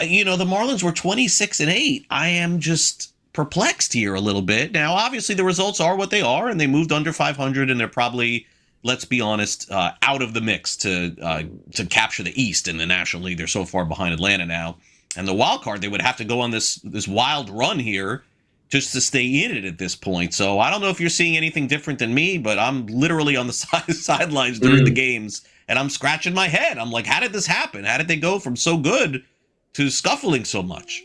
You know, the Marlins were 26-8. I am just perplexed here a little bit. Now, obviously, the results are what they are, and they moved under 500, and they're probably, let's be honest, out of the mix to capture the East in the National League. They're so far behind Atlanta now. And the wild card, they would have to go on this wild run here just to stay in it at this point. So I don't know if you're seeing anything different than me, but I'm literally on the sidelines during the games, and I'm scratching my head. I'm like, how did this happen? How did they go from so good to scuffling so much?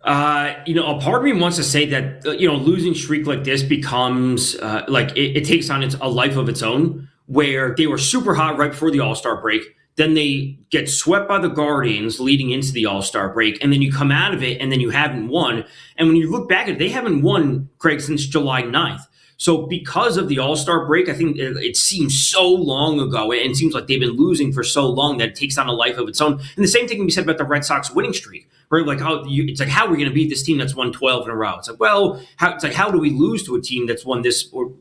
A part of me wants to say that, losing streak like this becomes it takes on a life of its own, where they were super hot right before the All-Star break. Then they get swept by the Guardians leading into the All-Star break. And then you come out of it and then you haven't won. And when you look back at it, they haven't won, Craig, since July 9th. So because of the All-Star break, I think it seems so long ago, and it seems like they've been losing for so long that it takes on a life of its own. And the same thing can be said about the Red Sox winning streak, right? Like it's like, how are we going to beat this team that's won 12 in a row? It's like, well, how do we lose to a team that's won this, or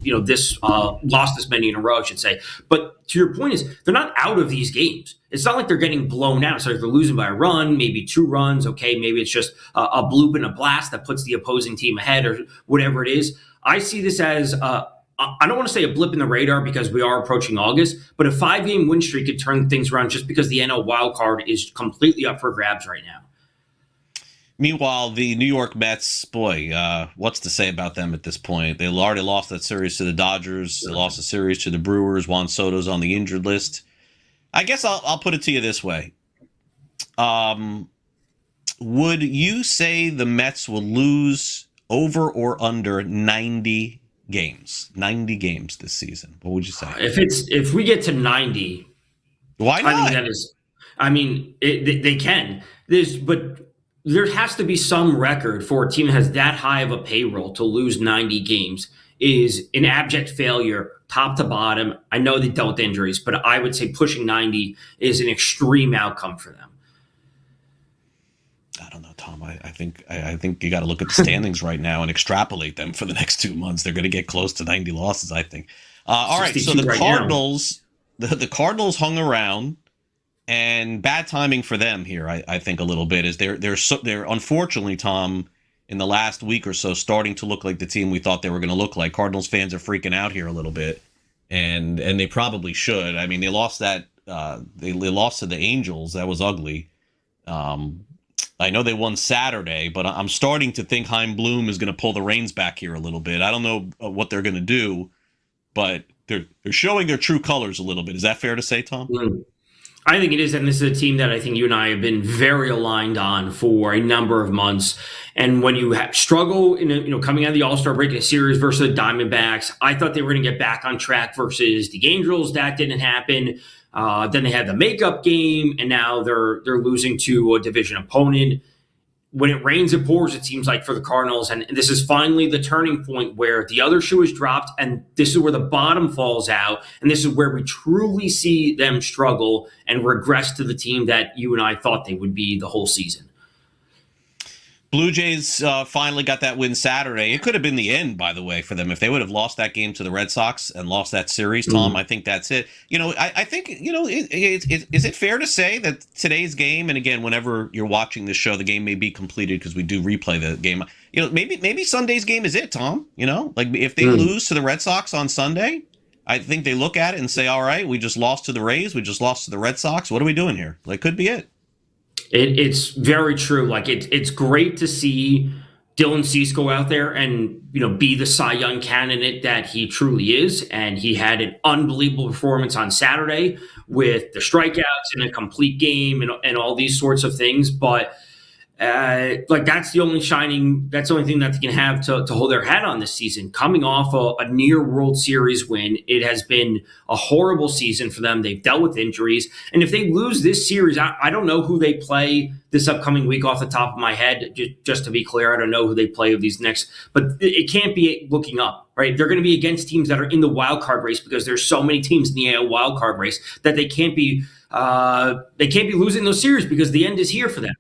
lost this many in a row, I should say. But to your point is, they're not out of these games. It's not like they're getting blown out. So if they're losing by a run, maybe 2 runs, okay, maybe it's just a bloop and a blast that puts the opposing team ahead or whatever it is. I see this as, I don't want to say a blip in the radar because we are approaching August, but a 5-game win streak could turn things around just because the NL wild card is completely up for grabs right now.
Meanwhile, the New York Mets, what's to say about them at this point? They already lost that series to the Dodgers. They lost a series to the Brewers. Juan Soto's on the injured list. I guess I'll put it to you this way. Would you say the Mets will lose over or under 90 games? 90 games this season. What would you say?
If we get to 90,
why not?
I think they can. But there has to be some record for a team that has that high of a payroll to lose 90 games is an abject failure, top to bottom. I know they dealt with injuries, but I would say pushing 90 is an extreme outcome for them.
I don't know, Tom. I think you got to look at the standings right now and extrapolate them for the next 2 months. They're going to get close to 90 losses, I think. All right, so the Cardinals, the Cardinals hung around, and bad timing for them here. I think a little bit is they're unfortunately, Tom, in the last week or so, starting to look like the team we thought they were going to look like. Cardinals fans are freaking out here a little bit, and they probably should. I mean, they lost that they lost to the Angels. That was ugly. I know they won Saturday, but I'm starting to think Chaim Bloom is going to pull the reins back here a little bit. I don't know what they're going to do, but they're showing their true colors a little bit. Is that fair to say, Tom?
I think it is, and this is a team that I think you and I have been very aligned on for a number of months. And when you struggle coming out of the All-Star break in a series versus the Diamondbacks, I thought they were going to get back on track versus the Angels. That didn't happen. Then they had the makeup game, and now they're losing to a division opponent. When it rains, it pours, it seems like, for the Cardinals. And this is finally the turning point where the other shoe is dropped, and this is where the bottom falls out. And this is where we truly see them struggle and regress to the team that you and I thought they would be the whole season.
Blue Jays finally got that win Saturday. It could have been the end, by the way, for them. If they would have lost that game to the Red Sox and lost that series, Tom, I think that's it. I think, is it fair to say that today's game, and again, whenever you're watching this show, the game may be completed because we do replay the game. Maybe Sunday's game is it, Tom. Like if they lose to the Red Sox on Sunday, I think they look at it and say, all right, we just lost to the Rays. We just lost to the Red Sox. What are we doing here? Like, could be it.
It's very true. Like it's great to see Dylan Cease go out there and be the Cy Young candidate that he truly is, and he had an unbelievable performance on Saturday with the strikeouts and a complete game and all these sorts of things. But like that's the only thing that they can have to hold their hat on this season. Coming off a near World Series win, it has been a horrible season for them. They've dealt with injuries, and if they lose this series, I don't know who they play this upcoming week off the top of my head. Just to be clear, I don't know who they play of these next, but it can't be looking up, right? They're going to be against teams that are in the wild card race because there's so many teams in the AL wild card race that they can't be losing those series because the end is here for them.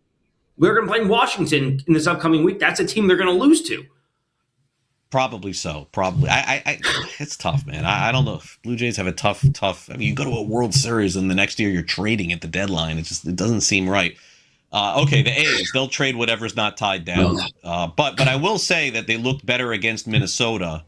We're going to play Washington in this upcoming week. That's a team they're going to lose to.
Probably so. Probably. It's tough, man. I don't know. Blue Jays have a tough. I mean, you go to a World Series and the next year you're trading at the deadline. It doesn't seem right. Okay, the A's, they'll trade whatever's not tied down. But I will say that they looked better against Minnesota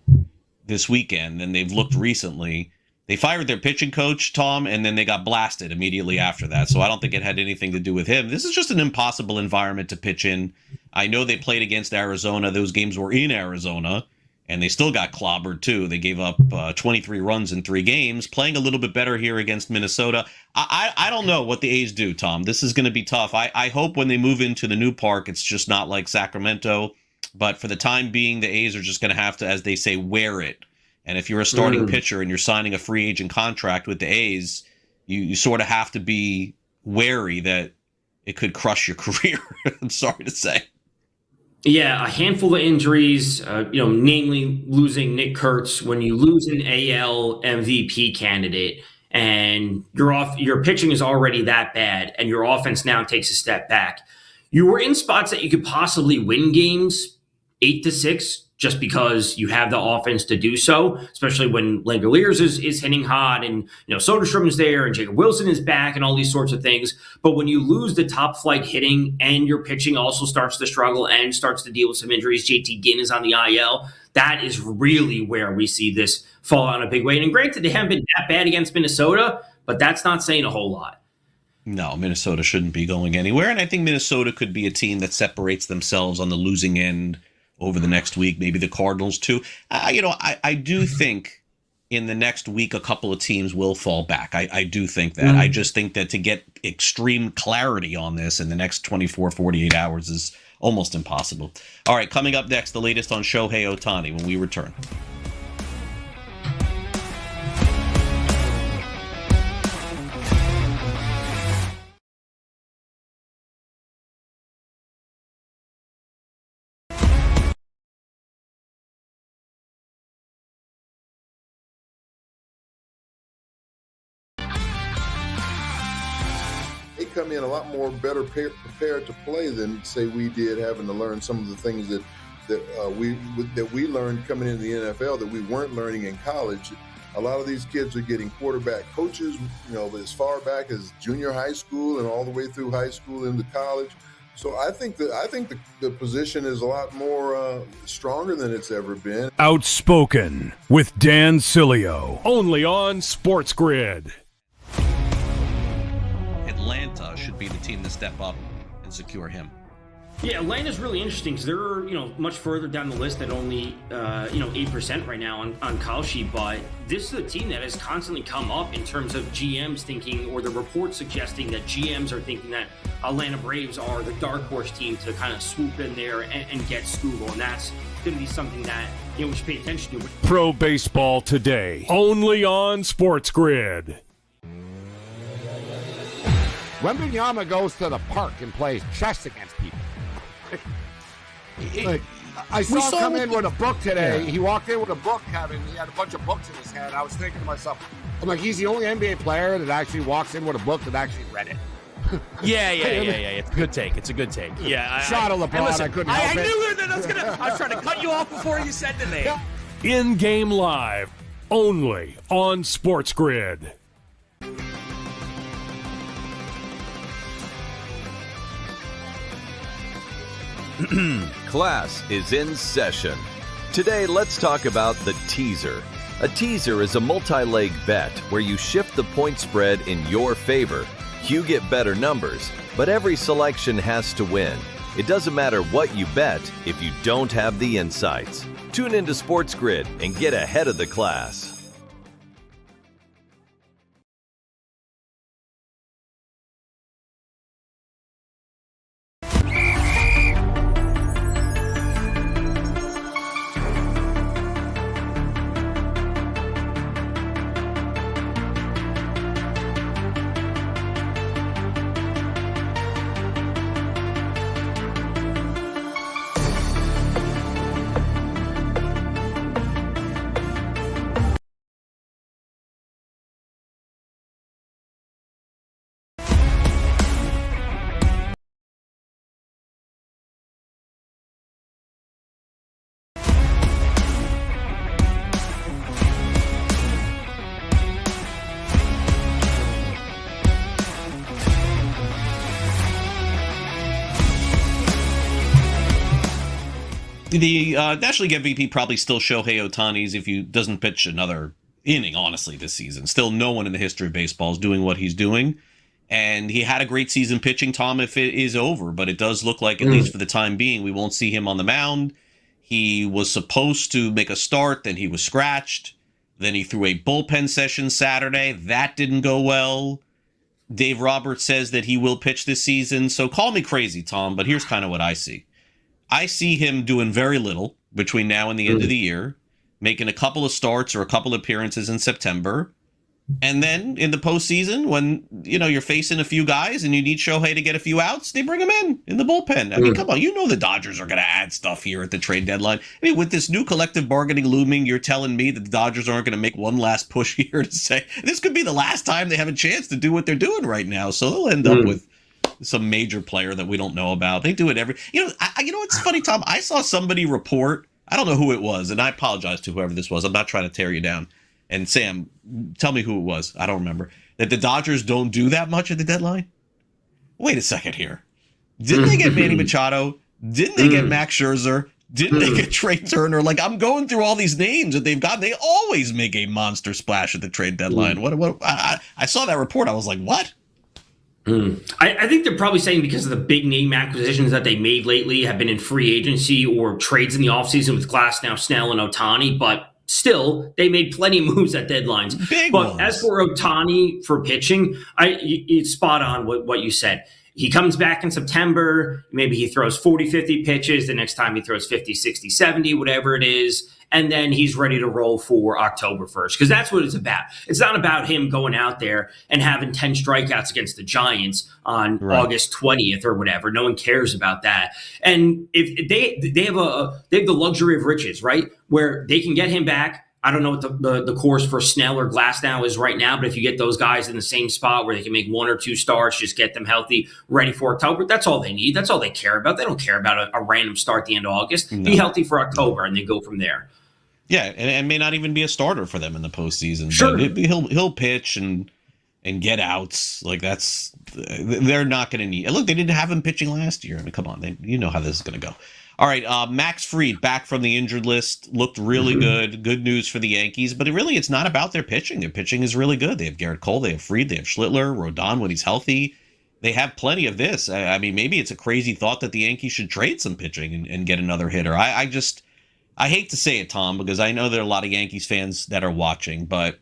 this weekend than they've looked recently. They fired their pitching coach, Tom, and then they got blasted immediately after that. So I don't think it had anything to do with him. This is just an impossible environment to pitch in. I know they played against Arizona. Those games were in Arizona, and they still got clobbered, too. They gave up 23 runs in 3 games, playing a little bit better here against Minnesota. I don't know what the A's do, Tom. This is going to be tough. I hope when they move into the new park, it's just not like Sacramento. But for the time being, the A's are just going to have to, as they say, wear it. And if you're a starting pitcher and you're signing a free agent contract with the A's, you sort of have to be wary that it could crush your career. I'm sorry to say.
Yeah, a handful of injuries, namely losing Nick Kurtz. When you lose an AL MVP candidate and your pitching is already that bad and your offense now takes a step back, you were in spots that you could possibly win games 8-6 just because you have the offense to do so, especially when Langoliers is hitting hot and Soderstrom is there and Jacob Wilson is back and all these sorts of things. But when you lose the top flight hitting and your pitching also starts to struggle and starts to deal with some injuries, JT Ginn is on the IL, that is really where we see this fall out in a big way. And granted, they haven't been that bad against Minnesota, but that's not saying a whole lot.
No, Minnesota shouldn't be going anywhere. And I think Minnesota could be a team that separates themselves on the losing end over the next week, maybe the Cardinals too. I do think in the next week a couple of teams will fall back. I do think that. I just think that to get extreme clarity on this in the next 24, 48 hours is almost impossible. All right, coming up next, the latest on Shohei Ohtani when we return.
Come in a lot more better prepared to play than say we did, having to learn some of the things that we learned coming into the NFL that we weren't learning in college. A lot of these kids are getting quarterback coaches, as far back as junior high school and all the way through high school into college. So I think the position is a lot more stronger than it's ever been.
Outspoken with Dan Cilio, only on SportsGrid.
Atlanta should be the team to step up and secure him.
Yeah, Atlanta's really interesting because they're much further down the list at only 8% right now on Kyle sheet. But this is a team that has constantly come up in terms of GMs thinking, or the reports suggesting that GMs are thinking that Atlanta Braves are the dark horse team to kind of swoop in there and get Skubal, and that's going to be something that we should pay attention to.
Pro Baseball Today, only on SportsGrid.
Wembanyama goes to the park and plays chess against people. I saw him come in with a book today. Yeah. He walked in with a book, Kevin. He had a bunch of books in his hand. I was thinking to myself, I'm like, he's the only NBA player that actually walks in with a book that actually read it.
Yeah. It's a good take. Yeah.
Shot of LeBron. Listen, I couldn't help it.
I knew that I was trying to cut you off before you said the name.
In-game live, only on SportsGrid.
Class is in session. Today, let's talk about the teaser. A teaser is a multi-leg bet where you shift the point spread in your favor. You get better numbers, but every selection has to win. It doesn't matter what you bet if you don't have the insights. Tune into SportsGrid and get ahead of the class.
The National League MVP probably still Shohei Ohtani's if he doesn't pitch another inning, honestly, this season. Still no one in the history of baseball is doing what he's doing. And he had a great season pitching, Tom, if it is over. But it does look like, at least for the time being, we won't see him on the mound. He was supposed to make a start, then he was scratched. Then he threw a bullpen session Saturday. That didn't go well. Dave Roberts says that he will pitch this season. So call me crazy, Tom, but here's kind of what I see. I see him doing very little between now and the end of the year, making a couple of starts or a couple of appearances in September. And then in the postseason, when you're facing a few guys and you need Shohei to get a few outs, they bring him in the bullpen. I mean, come on, the Dodgers are going to add stuff here at the trade deadline. I mean, with this new collective bargaining looming, you're telling me that the Dodgers aren't going to make one last push here to say this could be the last time they have a chance to do what they're doing right now. So they'll end up with some major player that we don't know about. They do it every. It's funny, Tom. I saw somebody report. I don't know who it was, and I apologize to whoever this was. I'm not trying to tear you down. And Sam, tell me who it was. I don't remember. That the Dodgers don't do that much at the deadline? Wait a second here. Didn't they get Manny Machado? Didn't they get Max Scherzer? Didn't they get Trey Turner? Like, I'm going through all these names that they've got. They always make a monster splash at the trade deadline. I saw that report. I was like, what?
I think they're probably saying because of the big name acquisitions that they made lately have been in free agency or trades in the offseason with Glasnow, Snell, and Ohtani, but still, they made plenty of moves at deadlines.
Big
but
ones.
As for Ohtani for pitching, it's spot on what you said. He comes back in September. Maybe he throws 40, 50 pitches. The next time he throws 50, 60, 70, whatever it is. And then he's ready to roll for October 1st, because that's what it's about. It's not about him going out there and having 10 strikeouts against the Giants on August 20th or whatever. No one cares about that. And if they have the luxury of riches, right, where they can get him back. I don't know what the course for Snell or Glasnow is right now, but if you get those guys in the same spot where they can make one or two starts, just get them healthy, ready for October, that's all they need. That's all they care about. They don't care about a random start at the end of August. No. Be healthy for October, and they go from there.
Yeah, and may not even be a starter for them in the postseason.
Sure.
But he'll pitch and get outs. Like, they're not going to need. Look, they didn't have him pitching last year. I mean, come on, you know how this is going to go. All right, Max Fried back from the injured list, looked really good. Good news for the Yankees, but it's not about their pitching. Their pitching is really good. They have Garrett Cole, they have Fried, they have Schlittler, Rodon when he's healthy. They have plenty of this. I mean, maybe it's a crazy thought that the Yankees should trade some pitching and get another hitter. I hate to say it, Tom, because I know there are a lot of Yankees fans that are watching, but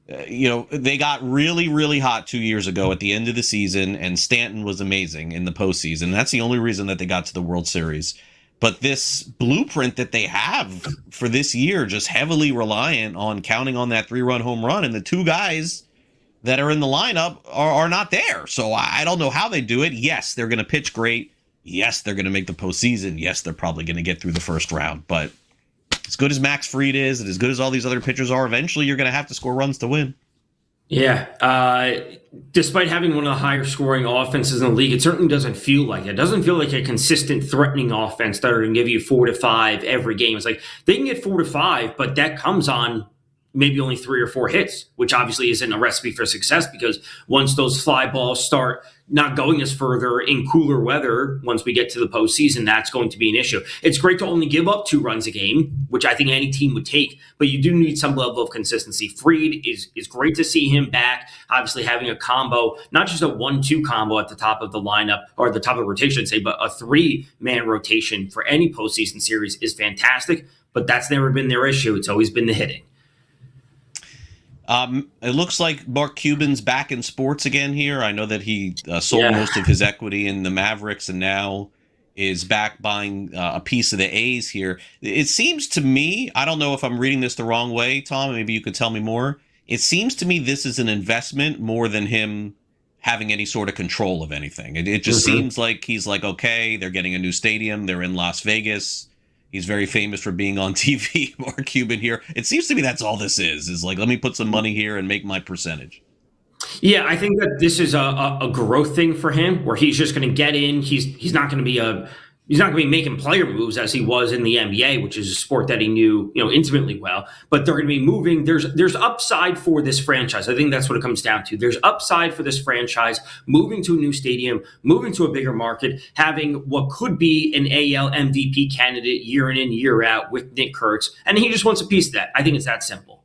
they got really, really hot 2 years ago at the end of the season, and Stanton was amazing in the postseason. That's the only reason that they got to the World Series. But this blueprint that they have for this year, just heavily reliant on counting on that 3-run home run, and the two guys that are in the lineup are not there. So I don't know how they do it. Yes, they're going to pitch great. Yes, they're going to make the postseason. Yes, they're probably going to get through the first round. But as good as Max Fried is, and as good as all these other pitchers are, eventually you're going to have to score runs to win.
Yeah. Despite having one of the higher scoring offenses in the league, it certainly doesn't feel like it. It doesn't feel like a consistent threatening offense that are going to give you 4 to 5 every game. It's like they can get 4 to 5, but that comes on maybe only 3 or 4 hits, which obviously isn't a recipe for success, because once those fly balls start not going as further in cooler weather, once we get to the postseason, that's going to be an issue. It's great to only give up 2 runs a game, which I think any team would take, but you do need some level of consistency. Fried is great to see him back, obviously having a combo, not just a 1-2 combo at the top of the lineup, or the top of the rotation, say, but a 3-man rotation for any postseason series is fantastic, but that's never been their issue. It's always been the hitting.
It looks like Mark Cuban's back in sports again here. I know that he sold most of his equity in the Mavericks and now is back buying a piece of the A's here. It seems to me, I don't know if I'm reading this the wrong way, Tom, maybe you could tell me more. It seems to me this is an investment more than him having any sort of control of anything. It just seems like he's like, okay, they're getting a new stadium. They're in Las Vegas. He's very famous for being on TV, Mark Cuban here. It seems to me that's all this is like, let me put some money here and make my percentage.
Yeah, I think that this is a growth thing for him, where he's just going to get in. He's not going to be a He's not going to be making player moves as he was in the NBA, which is a sport that he knew, intimately well. But they're going to be moving. There's upside for this franchise. I think that's what it comes down to. There's upside for this franchise moving to a new stadium, moving to a bigger market, having what could be an AL MVP candidate year in, year out with Nick Kurtz. And he just wants a piece of that. I think it's that simple.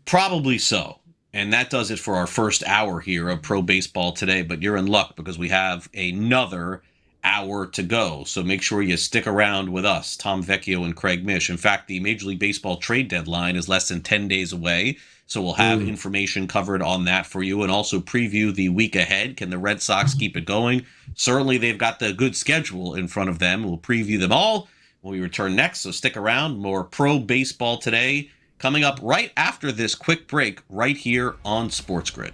Probably so. And that does it for our first hour here of Pro Baseball Today. But you're in luck because we have another hour to go. So make sure you stick around with us, Tom Vecchio and Craig Mish. In fact, the Major League Baseball trade deadline is less than 10 days away. So we'll have information covered on that for you and also preview the week ahead. Can the Red Sox keep it going? Certainly they've got the good schedule in front of them. We'll preview them all when we return next. So stick around. More Pro Baseball Today coming up right after this quick break right here on SportsGrid.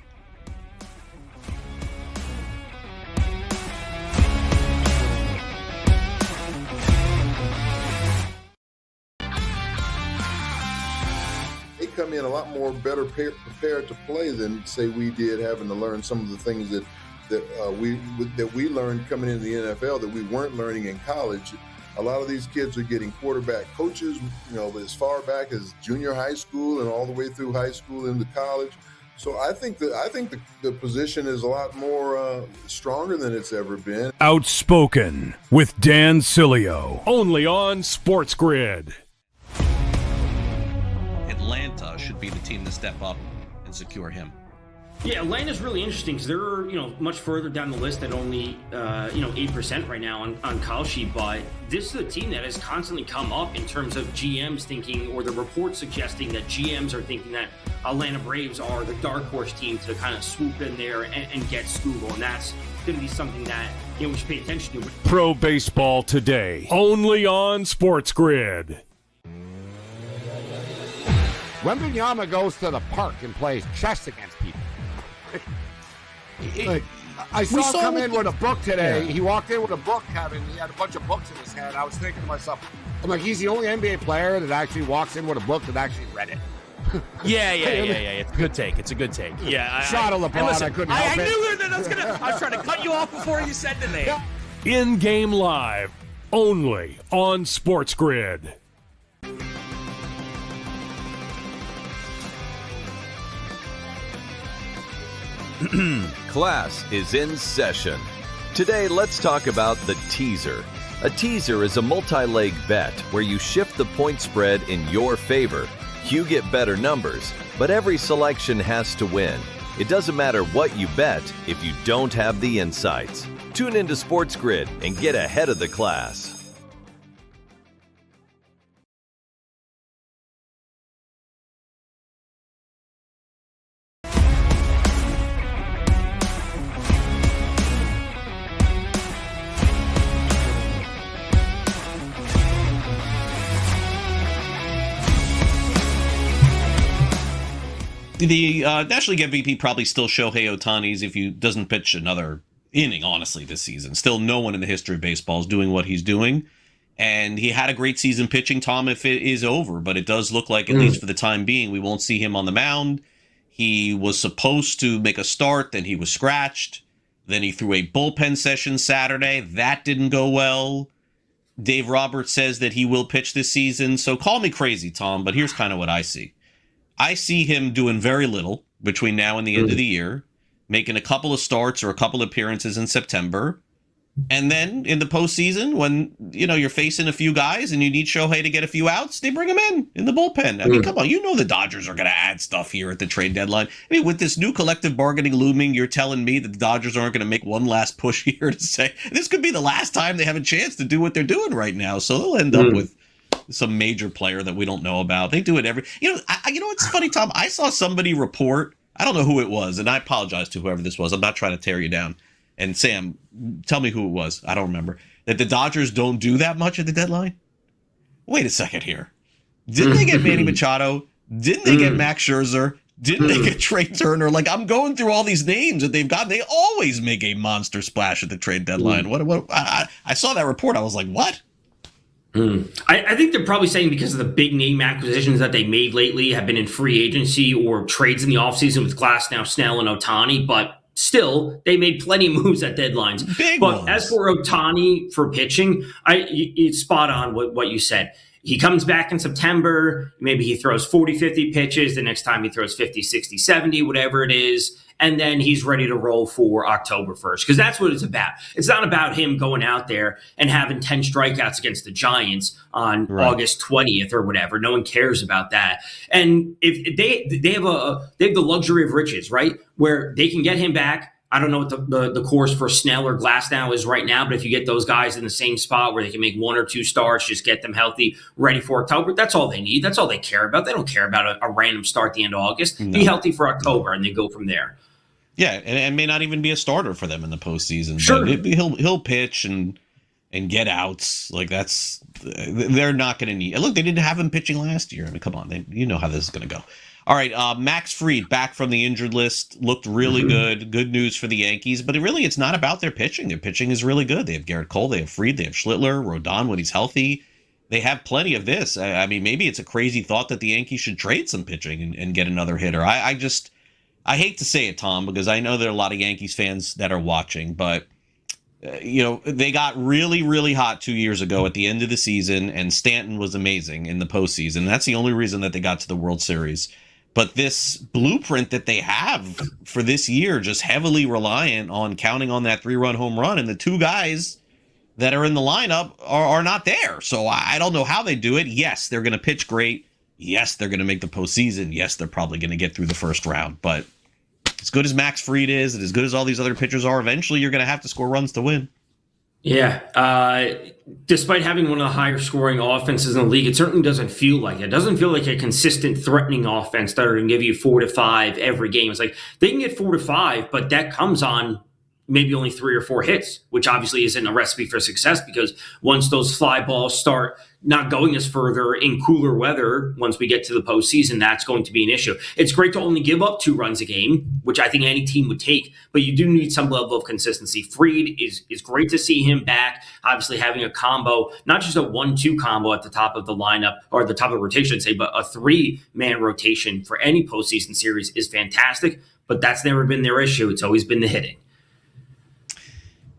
Come in a lot more better prepared to play than say we did, having to learn some of the things that we learned coming into the NFL that we weren't learning in college. A lot of these kids are getting quarterback coaches, as far back as junior high school and all the way through high school into college. So I think the position is a lot more stronger than it's ever been.
Outspoken with Dan Cilio, only on SportsGrid.
Atlanta should be the team to step up and secure him.
Yeah, Atlanta's really interesting because they're much further down the list at only 8% right now on Call Sheet. But this is a team that has constantly come up in terms of GMs thinking, or the reports suggesting that GMs are thinking that Atlanta Braves are the dark horse team to kind of swoop in there and get Scoogle, and that's going to be something that we should pay attention to.
Pro Baseball Today, only on SportsGrid.
Wembanyama goes to the park and plays chess against people. I saw him come in with a book today. Yeah. He walked in with a book, Kevin. He had a bunch of books in his hand. I was thinking to myself, I'm like, he's the only NBA player that actually walks in with a book that actually read it.
Yeah. It's a good take. It's a good take. Yeah.
Shot of LeBron. Listen, I couldn't help it.
I knew that I was trying to cut you off before you said the name.
In-game live, only on SportsGrid.
Class is in session. Today, let's talk about the teaser. A teaser is a multi-leg bet where you shift the point spread in your favor. You get better numbers, but every selection has to win. It doesn't matter what you bet if you don't have the insights. Tune into SportsGrid and get ahead of the class.
The National League MVP probably still Shohei Ohtani's if he doesn't pitch another inning, honestly, this season. Still no one in the history of baseball is doing what he's doing. And he had a great season pitching, Tom, if it is over. But it does look like, at least for the time being, we won't see him on the mound. He was supposed to make a start, then he was scratched. Then he threw a bullpen session Saturday. That didn't go well. Dave Roberts says that he will pitch this season. So call me crazy, Tom, but here's kind of what I see. I see him doing very little between now and the end of the year, making a couple of starts or a couple of appearances in September. And then in the postseason, when, you're facing a few guys and you need Shohei to get a few outs, they bring him in the bullpen. I mean, come on, the Dodgers are going to add stuff here at the trade deadline. I mean, with this new collective bargaining looming, you're telling me that the Dodgers aren't going to make one last push here to say this could be the last time they have a chance to do what they're doing right now. So they'll end up with some major player that we don't know about. They do it every. What's funny, Tom? I saw somebody report. I don't know who it was, and I apologize to whoever this was. I'm not trying to tear you down. And Sam, tell me who it was. I don't remember. That the Dodgers don't do that much at the deadline. Wait a second here. Didn't they get Manny Machado? Didn't they get Max Scherzer? Didn't they get Trey Turner? Like, I'm going through all these names that they've got. They always make a monster splash at the trade deadline. What? I saw that report. I was like, what?
I think they're probably saying because of the big name acquisitions that they made lately have been in free agency or trades in the offseason with Glass, now Snell, and Ohtani. But still, they made plenty of moves at deadlines.
Big
but
ones.
As for Ohtani for pitching, it's spot on what you said. He comes back in September. Maybe he throws 40, 50 pitches. The next time he throws 50, 60, 70, whatever it is. And then he's ready to roll for October 1st, because that's what it's about. It's not about him going out there and having 10 strikeouts against the Giants on August 20th or whatever. No one cares about that. And if they have the luxury of riches, right, where they can get him back. I don't know what the course for Snell or Glasnow is right now, but if you get those guys in the same spot where they can make 1 or 2 starts, just get them healthy, ready for October, that's all they need. That's all they care about. They don't care about a random start at the end of August. No. Be healthy for October, and they go from there.
Yeah, and may not even be a starter for them in the postseason.
Sure.
But he'll pitch and get outs. Like, they're not going to need. Look, they didn't have him pitching last year. I mean, come on, you know how this is going to go. All right, Max Fried back from the injured list, looked really good. Good news for the Yankees, but it's not about their pitching. Their pitching is really good. They have Garrett Cole, they have Fried, they have Schlittler, Rodon when he's healthy. They have plenty of this. I mean, maybe it's a crazy thought that the Yankees should trade some pitching and get another hitter. I hate to say it, Tom, because I know there are a lot of Yankees fans that are watching, but they got really, really hot 2 years ago at the end of the season, and Stanton was amazing in the postseason. That's the only reason that they got to the World Series. But this blueprint that they have for this year, just heavily reliant on counting on that 3-run home run, and the 2 guys that are in the lineup are not there. So I don't know how they do it. Yes, they're going to pitch great. Yes, they're going to make the postseason. Yes, they're probably going to get through the first round. But as good as Max Fried is, and as good as all these other pitchers are, eventually you're going to have to score runs to win.
Yeah. Despite having one of the higher scoring offenses in the league, it certainly doesn't feel like it. It doesn't feel like a consistent, threatening offense that are going to give you 4 to 5 every game. It's like they can get 4 to 5, but that comes on maybe only 3 or 4 hits, which obviously isn't a recipe for success, because once those fly balls start not going as further in cooler weather, once we get to the postseason, that's going to be an issue. It's great to only give up 2 runs a game, which I think any team would take, but you do need some level of consistency. Fried is great to see him back, obviously having a combo, not just a 1-2 combo at the top of the lineup, or the top of the rotation, I'd say, but a 3-man rotation for any postseason series is fantastic, but that's never been their issue. It's always been the hitting.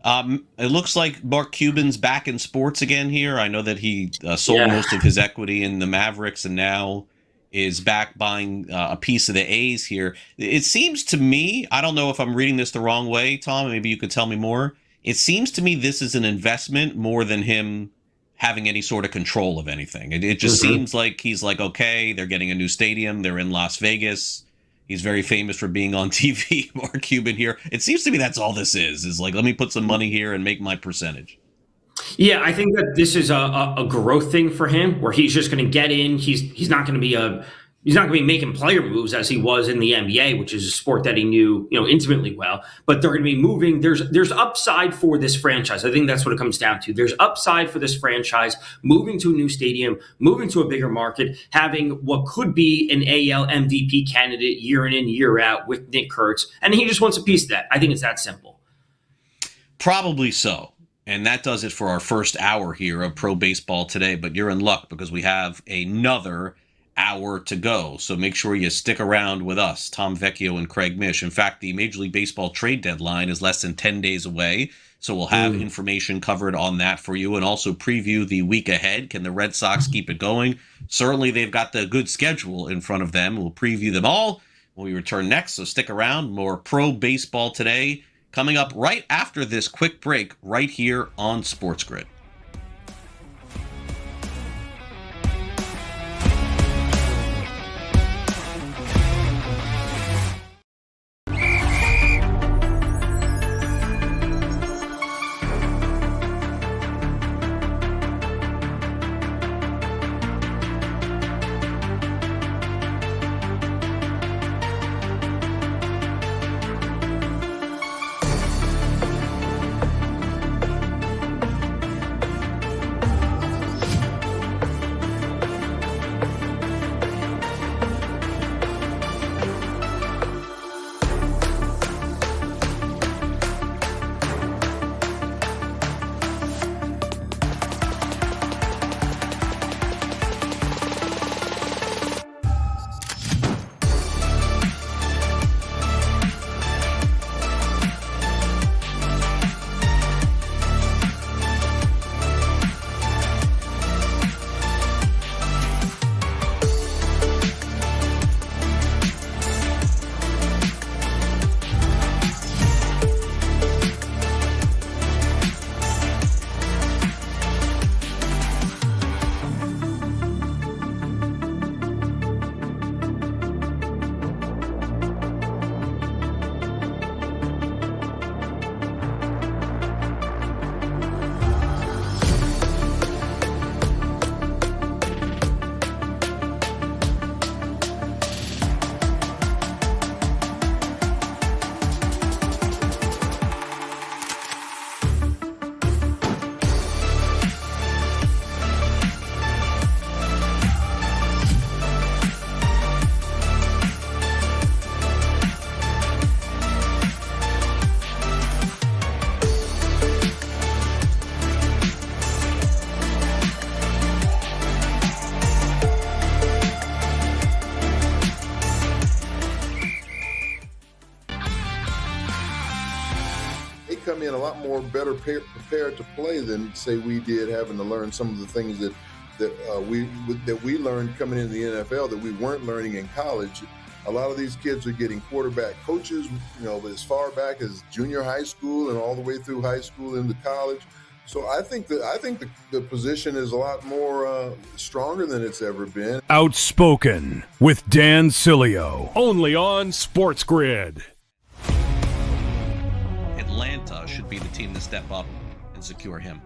It looks like Mark Cuban's back in sports again here. I know that he sold most of his equity in the Mavericks and now is back buying a piece of the A's here. It seems to me, I don't know if I'm reading this the wrong way, Tom, maybe you could tell me more. It seems to me this is an investment more than him having any sort of control of anything. It just seems like he's like, okay, they're getting a new stadium. They're in Las Vegas. He's very famous for being on TV, Mark Cuban here. It seems to me that's all this is like, let me put some money here and make my percentage.
Yeah, I think that this is a growth thing for him, where he's just going to get in. He's not going to be making player moves as he was in the NBA, which is a sport that he knew, intimately well. But they're going to be moving. There's upside for this franchise. I think that's what it comes down to. There's upside for this franchise moving to a new stadium, moving to a bigger market, having what could be an AL MVP candidate year in and year out with Nick Kurtz, and he just wants a piece of that. I think it's that simple.
Probably so. And that does it for our first hour here of Pro Baseball Today. But you're in luck because we have another hour to go. So make sure you stick around with us, Tom Vecchio and Craig Mish. In fact, the Major League Baseball trade deadline is less than 10 days away. So we'll have information covered on that for you, and also preview the week ahead. Can the Red Sox keep it going? Certainly they've got the good schedule in front of them. We'll preview them all when we return next. So stick around. More Pro Baseball Today coming up right after this quick break right here on SportsGrid.
come in a lot more better prepared to play than, say, we did, having to learn some of the things that we learned coming into the NFL that we weren't learning in college. A lot of these kids are getting quarterback coaches, as far back as junior high school and all the way through high school into college. So I think the position is a lot more stronger than it's ever been.
Outspoken with Dan Cilio, only on SportsGrid.
Atlanta should be the team to step up and secure him.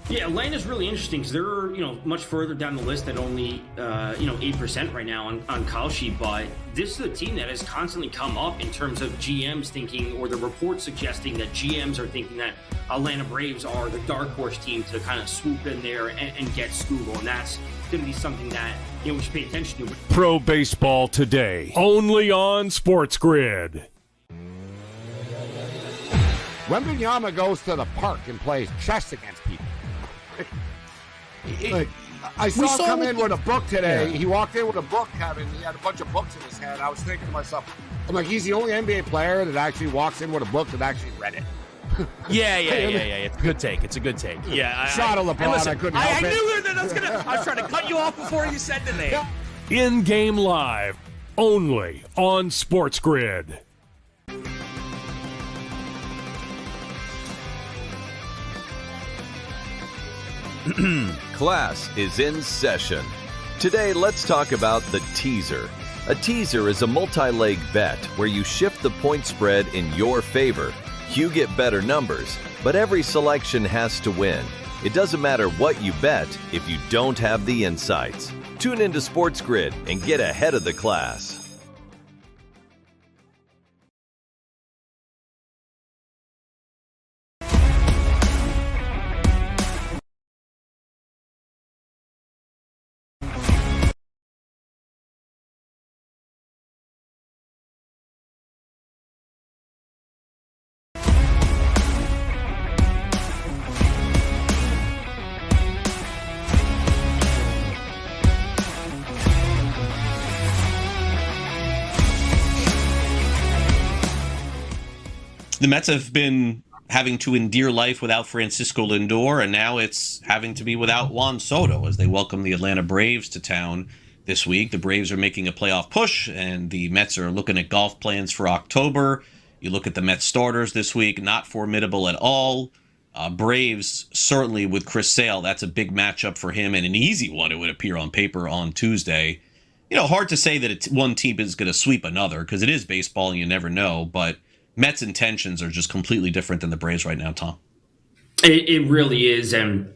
Yeah, Atlanta's really interesting because they're, much further down the list at only, 8% right now on Call Sheet. But this is a team that has constantly come up in terms of GMs thinking, or the reports suggesting that GMs are thinking that Atlanta Braves are the dark horse team to kind of swoop in there and get Scoogle. And that's going to be something that, we should pay attention to.
Pro Baseball Today, only on SportsGrid.
Wembanyama goes to the park and plays chess against people. I saw him come in with a book today. Yeah. He walked in with a book, Kevin. He had a bunch of books in his hand. I was thinking to myself, I'm like, he's the only NBA player that actually walks in with a book that actually read it.
Yeah. It's a good take. It's a good take. Yeah.
Shot of LeBron.
Listen,
I couldn't help
I
it.
knew that I was trying to cut you off before you said the name.
In-game live, only on SportsGrid.
Class is in session. Today, let's talk about the teaser. A teaser is a multi-leg bet where you shift the point spread in your favor. You get better numbers, but every selection has to win. It doesn't matter what you bet if you don't have the insights. Tune into SportsGrid and get ahead of the class.
The Mets have been having to endear life without Francisco Lindor, and now it's having to be without Juan Soto as they welcome the Atlanta Braves to town this week. The Braves are making a playoff push, and the Mets are looking at golf plans for October. You look at the Mets starters this week, not formidable at all. Braves, certainly with Chris Sale, that's a big matchup for him, and an easy one, it would appear on paper on Tuesday. Hard to say that one team is going to sweep another, because it is baseball and you never know, but Mets' intentions are just completely different than the Braves right now, Tom.
It really is. And,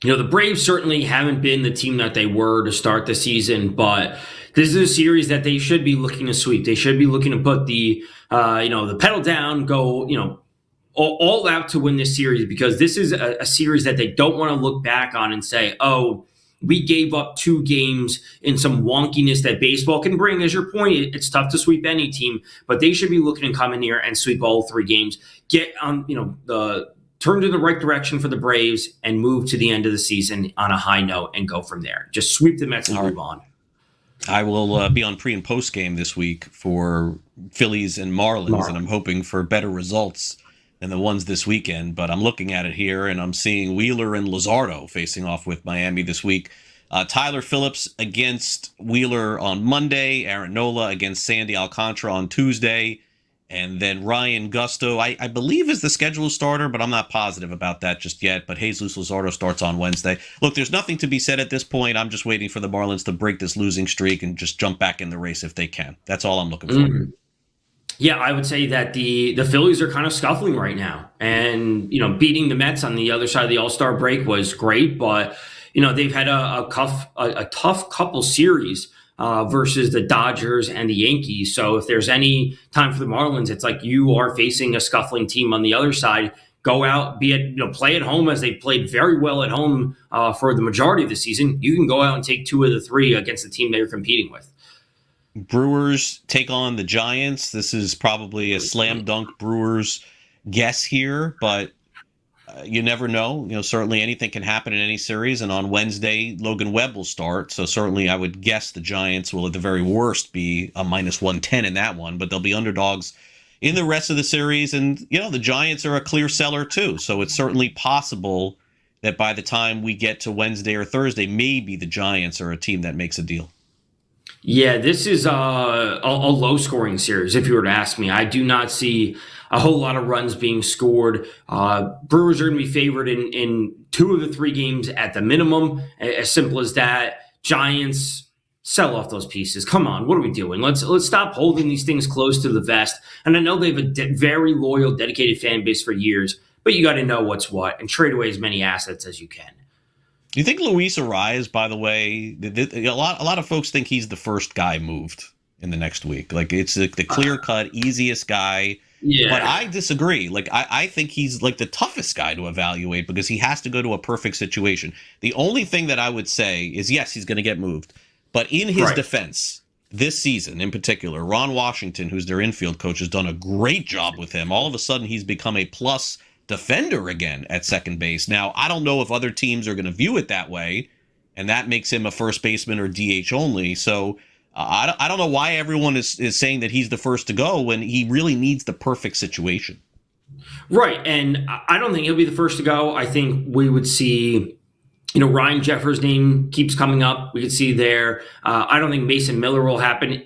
the Braves certainly haven't been the team that they were to start the season, but this is a series that they should be looking to sweep. They should be looking to put the pedal down, go, all out to win this series, because this is a series that they don't want to look back on and say, oh, we gave up 2 games in some wonkiness that baseball can bring. As your point, it's tough to sweep any team, but they should be looking to come in here and sweep all 3 games, get on, turned in the right direction for the Braves and move to the end of the season on a high note and go from there. Just sweep the Mets and move on.
I will be on pre and post game this week for Phillies and Marlins, and I'm hoping for better results than the ones this weekend, but I'm looking at it here and I'm seeing Wheeler and Luzardo facing off with Miami this week. Tyler Phillips against Wheeler on Monday, Aaron Nola against Sandy Alcantara on Tuesday, and then Ryan Gusto, I believe is the scheduled starter, but I'm not positive about that just yet, but Jesus Luzardo starts on Wednesday. Look, there's nothing to be said at this point. I'm just waiting for the Marlins to break this losing streak and just jump back in the race if they can. That's all I'm looking for.
Yeah, I would say that the Phillies are kind of scuffling right now, and beating the Mets on the other side of the All-Star break was great, but they've had a tough couple series versus the Dodgers and the Yankees. So if there's any time for the Marlins, it's like you are facing a scuffling team on the other side. Go out, play at home as they played very well at home for the majority of the season. You can go out and take 2 of the 3 against the team they're competing with.
Brewers take on the Giants. This is probably a slam dunk Brewers guess here, but you never know. Certainly anything can happen in any series. And on Wednesday, Logan Webb will start. So certainly I would guess the Giants will at the very worst be a -110 in that one, but they'll be underdogs in the rest of the series. And, the Giants are a clear seller too. So it's certainly possible that by the time we get to Wednesday or Thursday, maybe the Giants are a team that makes a deal.
Yeah, this is a low-scoring series, if you were to ask me. I do not see a whole lot of runs being scored. Brewers are going to be favored in 2 of the 3 games at the minimum. As simple as that. Giants, sell off those pieces. Come on, what are we doing? Let's stop holding these things close to the vest. And I know they have a very loyal, dedicated fan base for years, but you got to know what's what and trade away as many assets as you can.
Do you think Luis Arias, by the way, a lot of folks think he's the first guy moved in the next week? Like, it's the clear-cut, easiest guy.
Yeah.
But I disagree. Like, I think he's like the toughest guy to evaluate because he has to go to a perfect situation. The only thing that I would say is, yes, he's going to get moved. But in his defense, this season in particular, Ron Washington, who's their infield coach, has done a great job with him. All of a sudden, he's become a plus defender again at second base. Now, I don't know if other teams are going to view it that way, and that makes him a first baseman or DH only. So I don't know why everyone is saying that he's the first to go when he really needs the perfect situation.
Right, and I don't think he'll be the first to go. I think we would see, Ryan Jeffers' name keeps coming up. We could see there. I don't think Mason Miller will happen.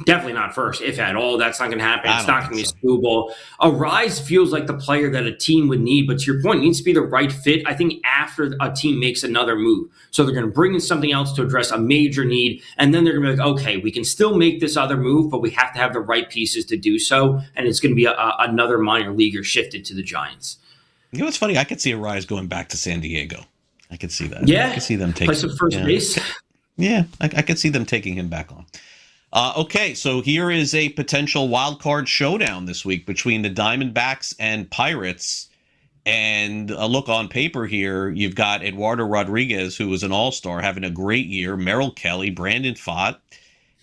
Definitely not first, if at all. That's not going to happen. It's not going to be a screwball. Arise feels like the player that a team would need, but to your point, it needs to be the right fit, I think, after a team makes another move. So they're going to bring in something else to address a major need, and then they're going to be like, okay, we can still make this other move, but we have to have the right pieces to do so, and it's going to be another minor leaguer shifted to the Giants.
You know what's funny? I could see Arise going back to San Diego. I could see that.
Yeah.
I could see them taking
play some first base.
Yeah, I could see them taking him back on. Okay, so here is a potential wild card showdown this week between the Diamondbacks and Pirates. And a look on paper here, you've got Eduardo Rodriguez, who was an all-star, having a great year, Merrill Kelly, Brandon Pfaadt.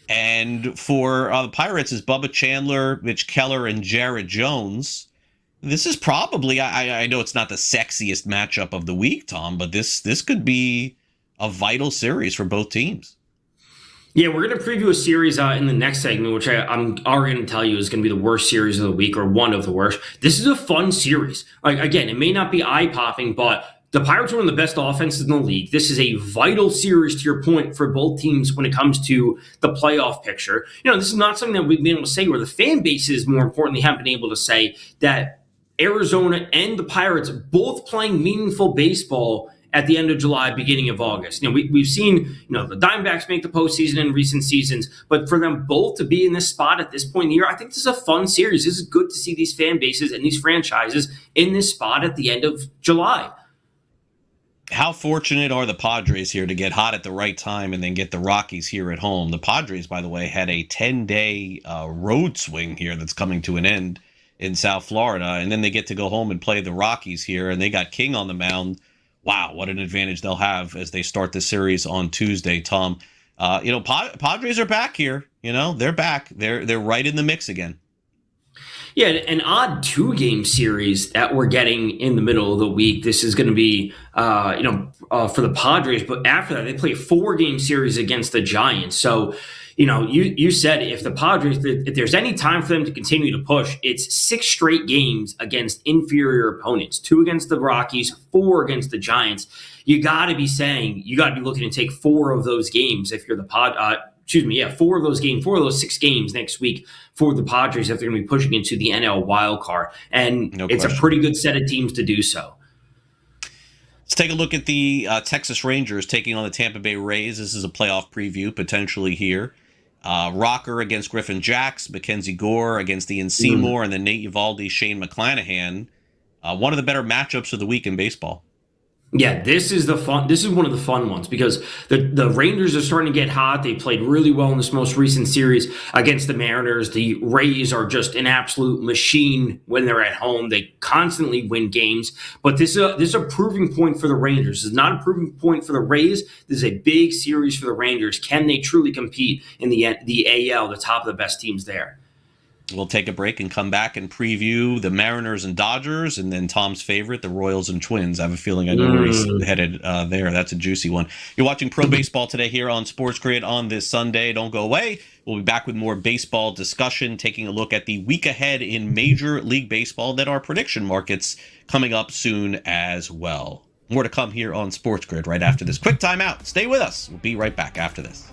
And for the Pirates is Bubba Chandler, Mitch Keller, and Jared Jones. This is probably, I know it's not the sexiest matchup of the week, Tom, but this could be a vital series for both teams.
Yeah, we're going to preview a series in the next segment, which I'm already going to tell you is going to be the worst series of the week, or one of the worst. This is a fun series. Like, again, it may not be eye-popping, but the Pirates are one of the best offenses in the league. This is a vital series, to your point, for both teams when it comes to the playoff picture. This is not something that we've been able to say, where the fan bases, more importantly, haven't been able to say that Arizona and the Pirates both playing meaningful baseball at the end of July, beginning of August. We've seen, the Diamondbacks make the postseason in recent seasons, but for them both to be in this spot at this point in the year, I think this is a fun series. This is good to see these fan bases and these franchises in this spot at the end of July.
How fortunate are the Padres here to get hot at the right time and then get the Rockies here at home? The Padres, by the way, had a 10-day road swing here that's coming to an end in South Florida, and then they get to go home and play the Rockies here, and they got King on the mound. Wow, what an advantage they'll have as they start the series on Tuesday, Tom. Padres are back here. They're back. They're right in the mix again.
Yeah, an odd 2-game series that we're getting in the middle of the week. This is going to be, for the Padres, but after that, they play a 4-game series against the Giants. So, you said if the Padres, if there's any time for them to continue to push, it's 6 straight games against inferior opponents, 2 against the Rockies, 4 against the Giants. You got to be looking to take 4 of those games if you're the 4 of those games, 4 of those 6 games next week for the Padres if they're going to be pushing into the NL wild card. And it's a pretty good set of teams to do so.
Let's take a look at the Texas Rangers taking on the Tampa Bay Rays. This is a playoff preview potentially here. Rocker against Griffin Jacks, Mackenzie Gore against Ian Seymour, and then Nate Eovaldi, Shane McClanahan. One of the better matchups of the week in baseball.
Yeah, this is one of the fun ones because the Rangers are starting to get hot. They played really well in this most recent series against the Mariners. The Rays are just an absolute machine when they're at home. They constantly win games. But this is a proving point for the Rangers. This is not a proving point for the Rays. This is a big series for the Rangers. Can they truly compete in the AL, the top of the best teams there?
We'll take a break and come back and preview the Mariners and Dodgers, and then Tom's favorite, the Royals and Twins. I have a feeling I know where he's headed there. That's a juicy one. You're watching Pro Baseball today here on SportsGrid on this Sunday. Don't go away. We'll be back with more baseball discussion, taking a look at the week ahead in Major League Baseball, then our prediction markets coming up soon as well. More to come here on SportsGrid right after this quick timeout. Stay with us. We'll be right back after this.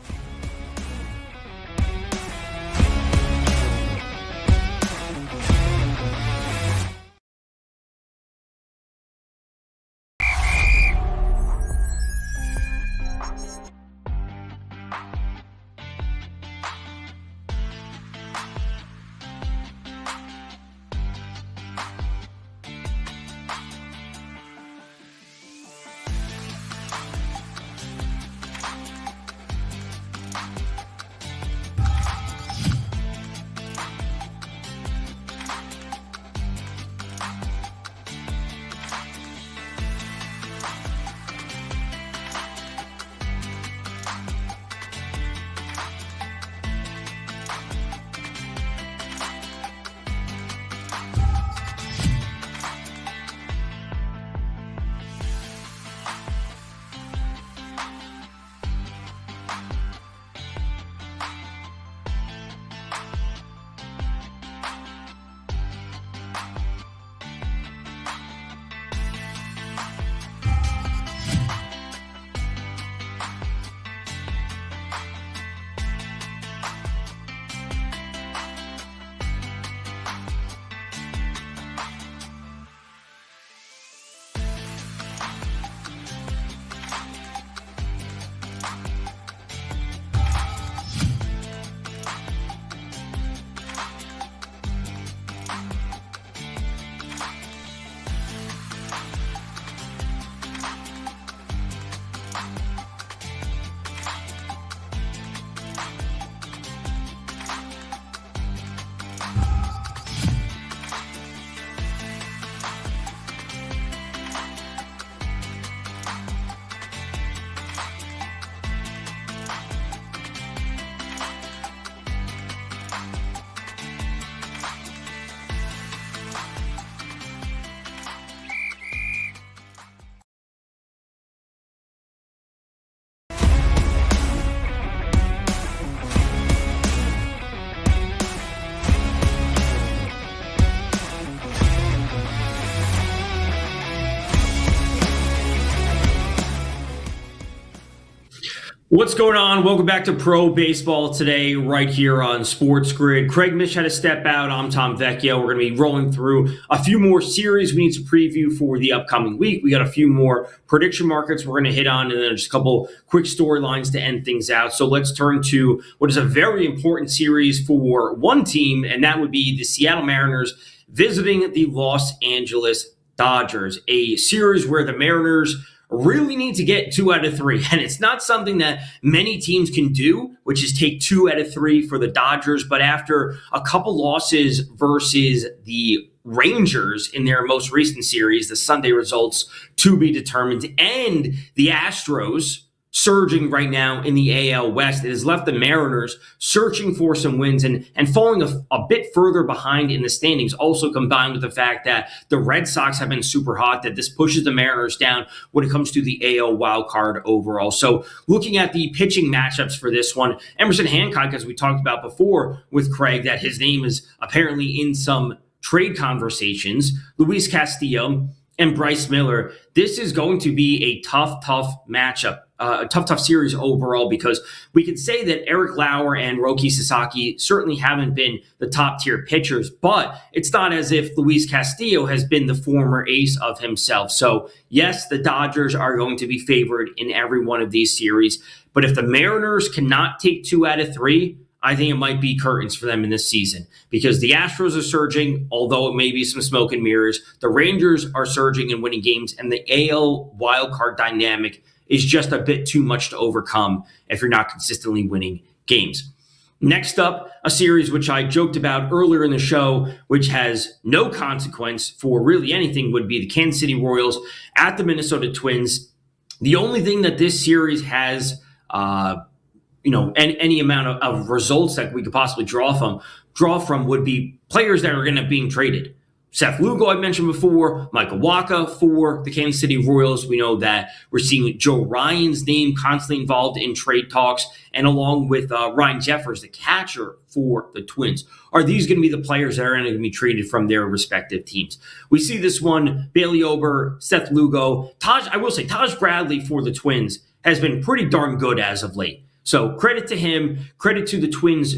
What's going on? Welcome back to Pro Baseball today, right here on SportsGrid. Craig Mish had to step out. I'm Tom Vecchio. We're going to be rolling through a few more series we need to preview for the upcoming week. We got a few more prediction markets we're going to hit on, and then just a couple quick storylines to end things out. So let's turn to what is a very important series for one team, and that would be the Seattle Mariners visiting the Los Angeles Dodgers, a series where the Mariners really need to get 2 out of 3. And it's not something that many teams can do, which is take 2 out of 3 for the Dodgers. But after a couple losses versus the Rangers in their most recent series, the Sunday results to be determined, and the Astros surging right now in the AL West, it has left the Mariners searching for some wins and falling a bit further behind in the standings, also combined with the fact that the Red Sox have been super hot, that this pushes the Mariners down when it comes to the AL wild card overall. So looking at the pitching matchups for this one, Emerson Hancock, as we talked about before with Craig, that his name is apparently in some trade conversations, Luis Castillo and Bryce Miller. This is going to be a tough matchup. A tough series overall, because we can say that Eric Lauer and Roki Sasaki certainly haven't been the top tier pitchers, but it's not as if Luis Castillo has been the former ace of himself. So yes, the Dodgers are going to be favored in every one of these series, but if the Mariners cannot take 2 out of 3, I think it might be curtains for them in this season, because the Astros are surging, although it may be some smoke and mirrors. The Rangers are surging and winning games, and the AL wildcard dynamic is just a bit too much to overcome if you're not consistently winning games. Next up, a series which I joked about earlier in the show, which has no consequence for really anything, would be the Kansas City Royals at the Minnesota Twins. The only thing that this series has any amount of results that we could possibly draw from draw from would be players that are going to be being traded. Seth Lugo, I mentioned before, Michael Wacha for the Kansas City Royals. We know that we're seeing Joe Ryan's name constantly involved in trade talks, and along with Ryan Jeffers, the catcher for the Twins. Are these going to be the players that are going to be traded from their respective teams? We see this one, Bailey Ober, Seth Lugo. I will say, Taj Bradley for the Twins has been pretty darn good as of late. So credit to him, credit to the Twins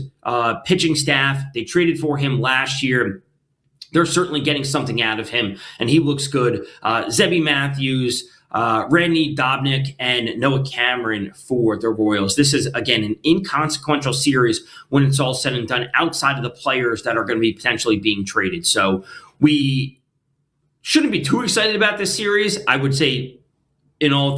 pitching staff. They traded for him last year. They're certainly getting something out of him, and he looks good. Zebby Matthews, Randy Dobnik, and Noah Cameron for the Royals. This is, again, an inconsequential series when it's all said and done outside of the players that are going to be potentially being traded. So we shouldn't be too excited about this series. I would say, in all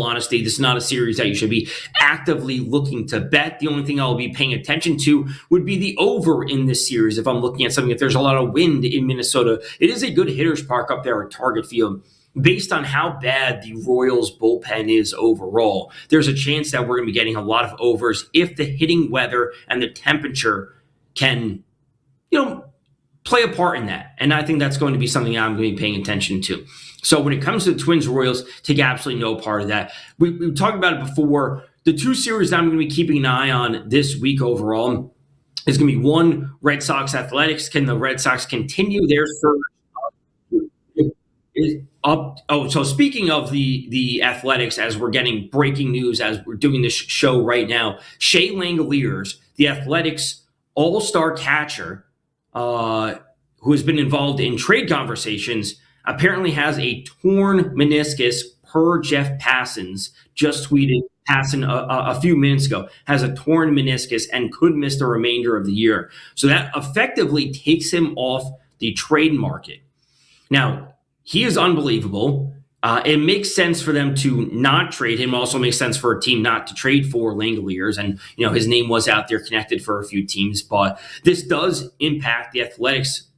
honesty, this is not a series that you should be actively looking to bet. The only thing I'll be paying attention to would be the over in this series. If I'm looking at something, if there's a lot of wind in Minnesota, it is a good hitter's park up there at Target Field. Based on how bad the Royals bullpen is overall, there's a chance that we're going to be getting a lot of overs if the hitting weather and the temperature can, play a part in that. And I think that's going to be something I'm going to be paying attention to. So when it comes to the Twins Royals, take absolutely no part of that. We talked about it before. The two series that I'm going to be keeping an eye on this week overall is going to be one, Red Sox Athletics. Can the Red Sox continue their surge up? Oh, so speaking of the Athletics, as we're getting breaking news as we're doing this show right now, Shea Langoliers, the Athletics all-star catcher, who has been involved in trade conversations, apparently has a torn meniscus per Jeff Passons, just tweeted Passon a few minutes ago, has a torn meniscus and could miss the remainder of the year. So that effectively takes him off the trade market. Now, he is unbelievable. It makes sense for them to not trade him. Also makes sense for a team not to trade for Langoliers. And, his name was out there connected for a few teams, but this does impact the Athletics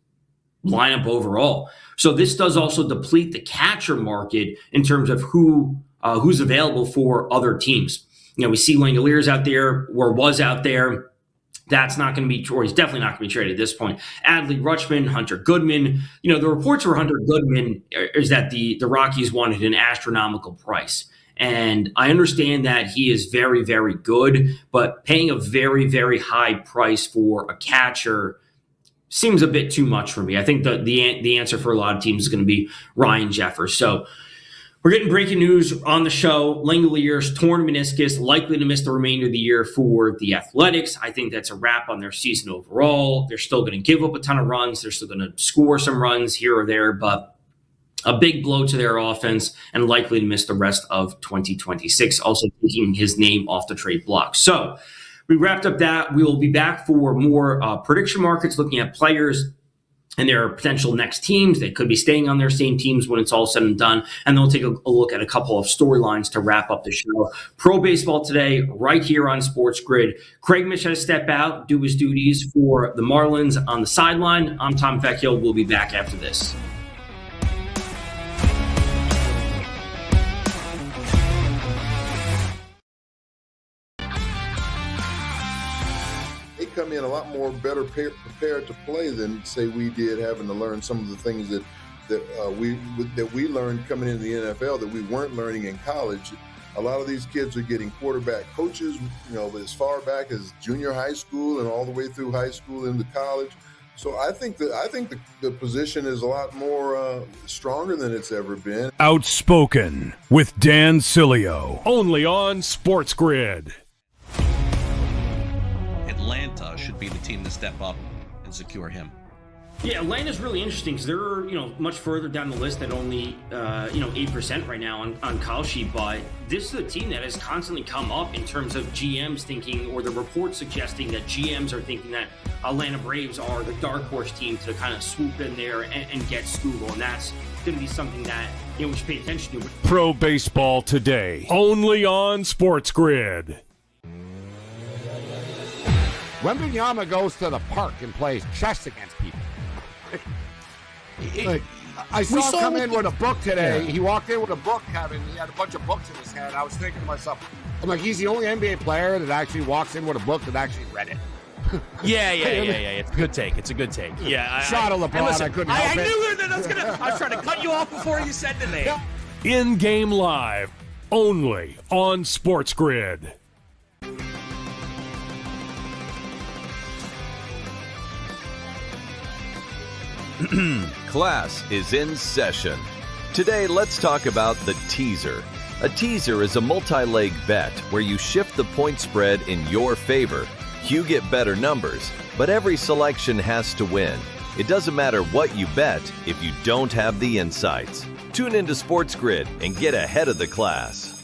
lineup overall. So this does also deplete the catcher market in terms of who's available for other teams. We see Langoliers out there, or was out there. That's not going to be, or he's definitely not going to be traded at this point. Adley Rutschman, Hunter Goodman. The reports for Hunter Goodman is that the Rockies wanted an astronomical price. And I understand that he is very, very good, but paying a very, very high price for a catcher seems a bit too much for me. I think the answer for a lot of teams is going to be Ryan Jeffers. So we're getting breaking news on the show. Langoliers, torn meniscus, likely to miss the remainder of the year for the Athletics. I think that's a wrap on their season overall. They're still going to give up a ton of runs. They're still going to score some runs here or there, but a big blow to their offense and likely to miss the rest of 2026, also taking his name off the trade block. So we wrapped up that. We will be back for more prediction markets, looking at players and their potential next teams. They could be staying on their same teams when it's all said and done. And then we'll take a look at a couple of storylines to wrap up the show. Pro baseball today, right here on SportsGrid. Craig Mish had to step out, do his duties for the Marlins on the sideline. I'm Tom Vecchio. We'll be back after this.
Come in a lot more better prepared to play than say we did, having to learn some of the things that we learned coming into the NFL that we weren't learning in college. A lot of these kids are getting quarterback coaches, as far back as junior high school and all the way through high school into college. So I think the position is a lot more stronger than it's ever been.
Outspoken with Dan Cilio, only on SportsGrid.
Atlanta should be the team to step up and secure him.
Yeah, Atlanta's really interesting because they're much further down the list at only 8% right now on call sheet. But this is a team that has constantly come up in terms of GMs thinking, or the reports suggesting that GMs are thinking that Atlanta Braves are the dark horse team to kind of swoop in there and get Scoogle, and that's going to be something that we should pay attention to.
Pro baseball today, only on SportsGrid.
Wembanyama goes to the park and plays chess against people. I saw him come in with a book today. Yeah. He walked in with a book, Kevin. He had a bunch of books in his hand. I was thinking to myself, he's the only NBA player that actually walks in with a book that actually read it.
Yeah. It's a good take. It's a good take. Yeah.
Shot of LeBron.
Listen,
I couldn't
I
help it.
knew that I was trying to cut you off before you said the name.
In-game live, only on SportsGrid.
Class is in session. Today, let's talk about the teaser. A teaser is a multi-leg bet where you shift the point spread in your favor. You get better numbers, but every selection has to win. It doesn't matter what you bet if you don't have the insights. Tune into SportsGrid and get ahead of the class.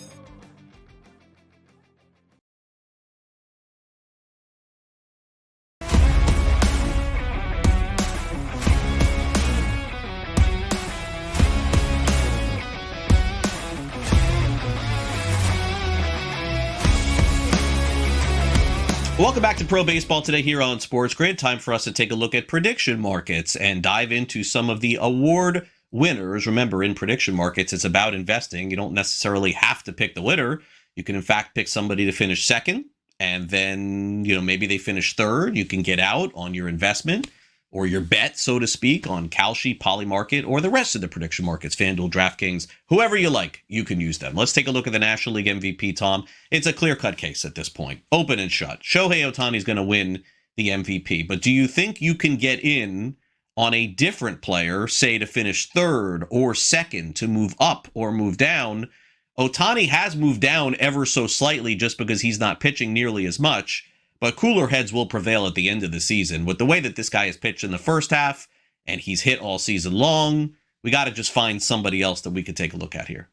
Welcome back to Pro Baseball Today here on SportsGrid. Time for us to take a look at prediction markets and dive into some of the award winners. Remember, in prediction markets, it's about investing. You don't necessarily have to pick the winner. You can, in fact, pick somebody to finish second, and then, maybe they finish third. You can get out on your investment or your bet, so to speak, on Kalshi, Polymarket, or the rest of the prediction markets, FanDuel, DraftKings, whoever you like, you can use them. Let's take a look at the National League MVP, Tom. It's a clear-cut case at this point. Open and shut. Shohei Ohtani's going to win the MVP, but do you think you can get in on a different player, say to finish third or second, to move up or move down? Ohtani has moved down ever so slightly just because he's not pitching nearly as much, but cooler heads will prevail at the end of the season. With the way that this guy has pitched in the first half, and he's hit all season long, we got to just find somebody else that we could take a look at here.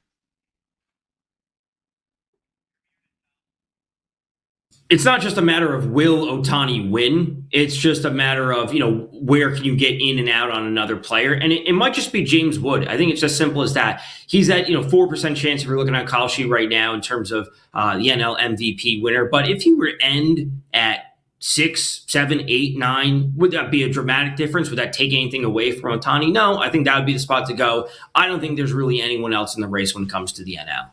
It's not just a matter of will Ohtani win. It's just a matter of, where can you get in and out on another player? And it might just be James Wood. I think it's as simple as that. He's at, 4% chance if you're looking at Kalshi right now in terms of the NL MVP winner. But if he were to end at 6, 7, 8, 9, would that be a dramatic difference? Would that take anything away from Ohtani? No, I think that would be the spot to go. I don't think there's really anyone else in the race when it comes to the NL.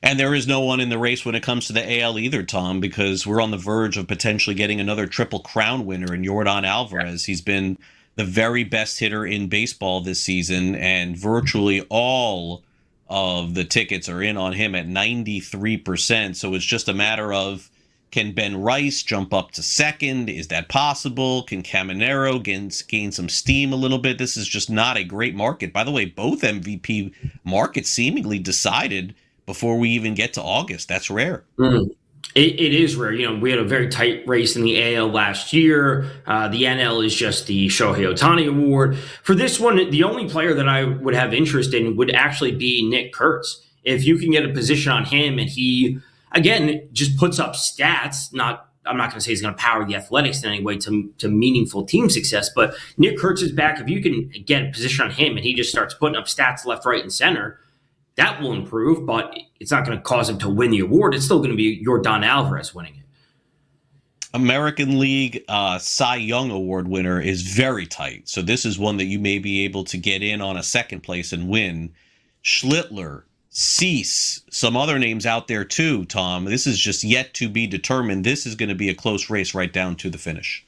And there is no one in the race when it comes to the AL either, Tom, because we're on the verge of potentially getting another Triple Crown winner in Yordan Alvarez. He's been the very best hitter in baseball this season, and virtually all of the tickets are in on him at 93%. So it's just a matter of, can Ben Rice jump up to second? Is that possible? Can Caminero gain some steam a little bit? This is just not a great market. By the way, both MVP markets seemingly decided before we even get to August. That's rare.
It is rare. We had a very tight race in the AL last year. The NL is just the Shohei Ohtani award. For this one, the only player that I would have interest in would actually be Nick Kurtz. If you can get a position on him and he, again, just puts up stats, I'm not going to say he's going to power the Athletics in any way to meaningful team success, but Nick Kurtz is back. If you can get a position on him and he just starts putting up stats left, right, and center, that will improve, but it's not going to cause him to win the award. It's still going to be Yordan Alvarez winning it.
American League Cy Young Award winner is very tight. So this is one that you may be able to get in on a second place and win. Schlittler, Cease, some other names out there too, Tom. This is just yet to be determined. This is going to be a close race right down to the finish.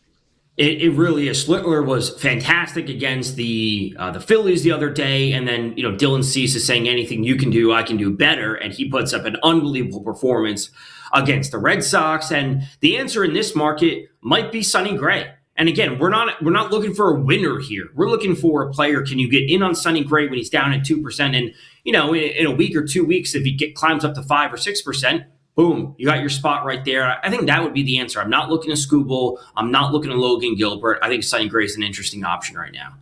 It really is. Schlittler was fantastic against the Phillies the other day, and then Dylan Cease is saying anything you can do, I can do better, and he puts up an unbelievable performance against the Red Sox. And the answer in this market might be Sonny Gray. And again, we're not looking for a winner here. We're looking for a player. Can you get in on Sonny Gray when he's down at 2%? And in a week or 2 weeks, if he climbs up to 5 or 6%. Boom, you got your spot right there. I think that would be the answer. I'm not looking at Skubal. I'm not looking at Logan Gilbert. I think Sonny Gray is an interesting option right now.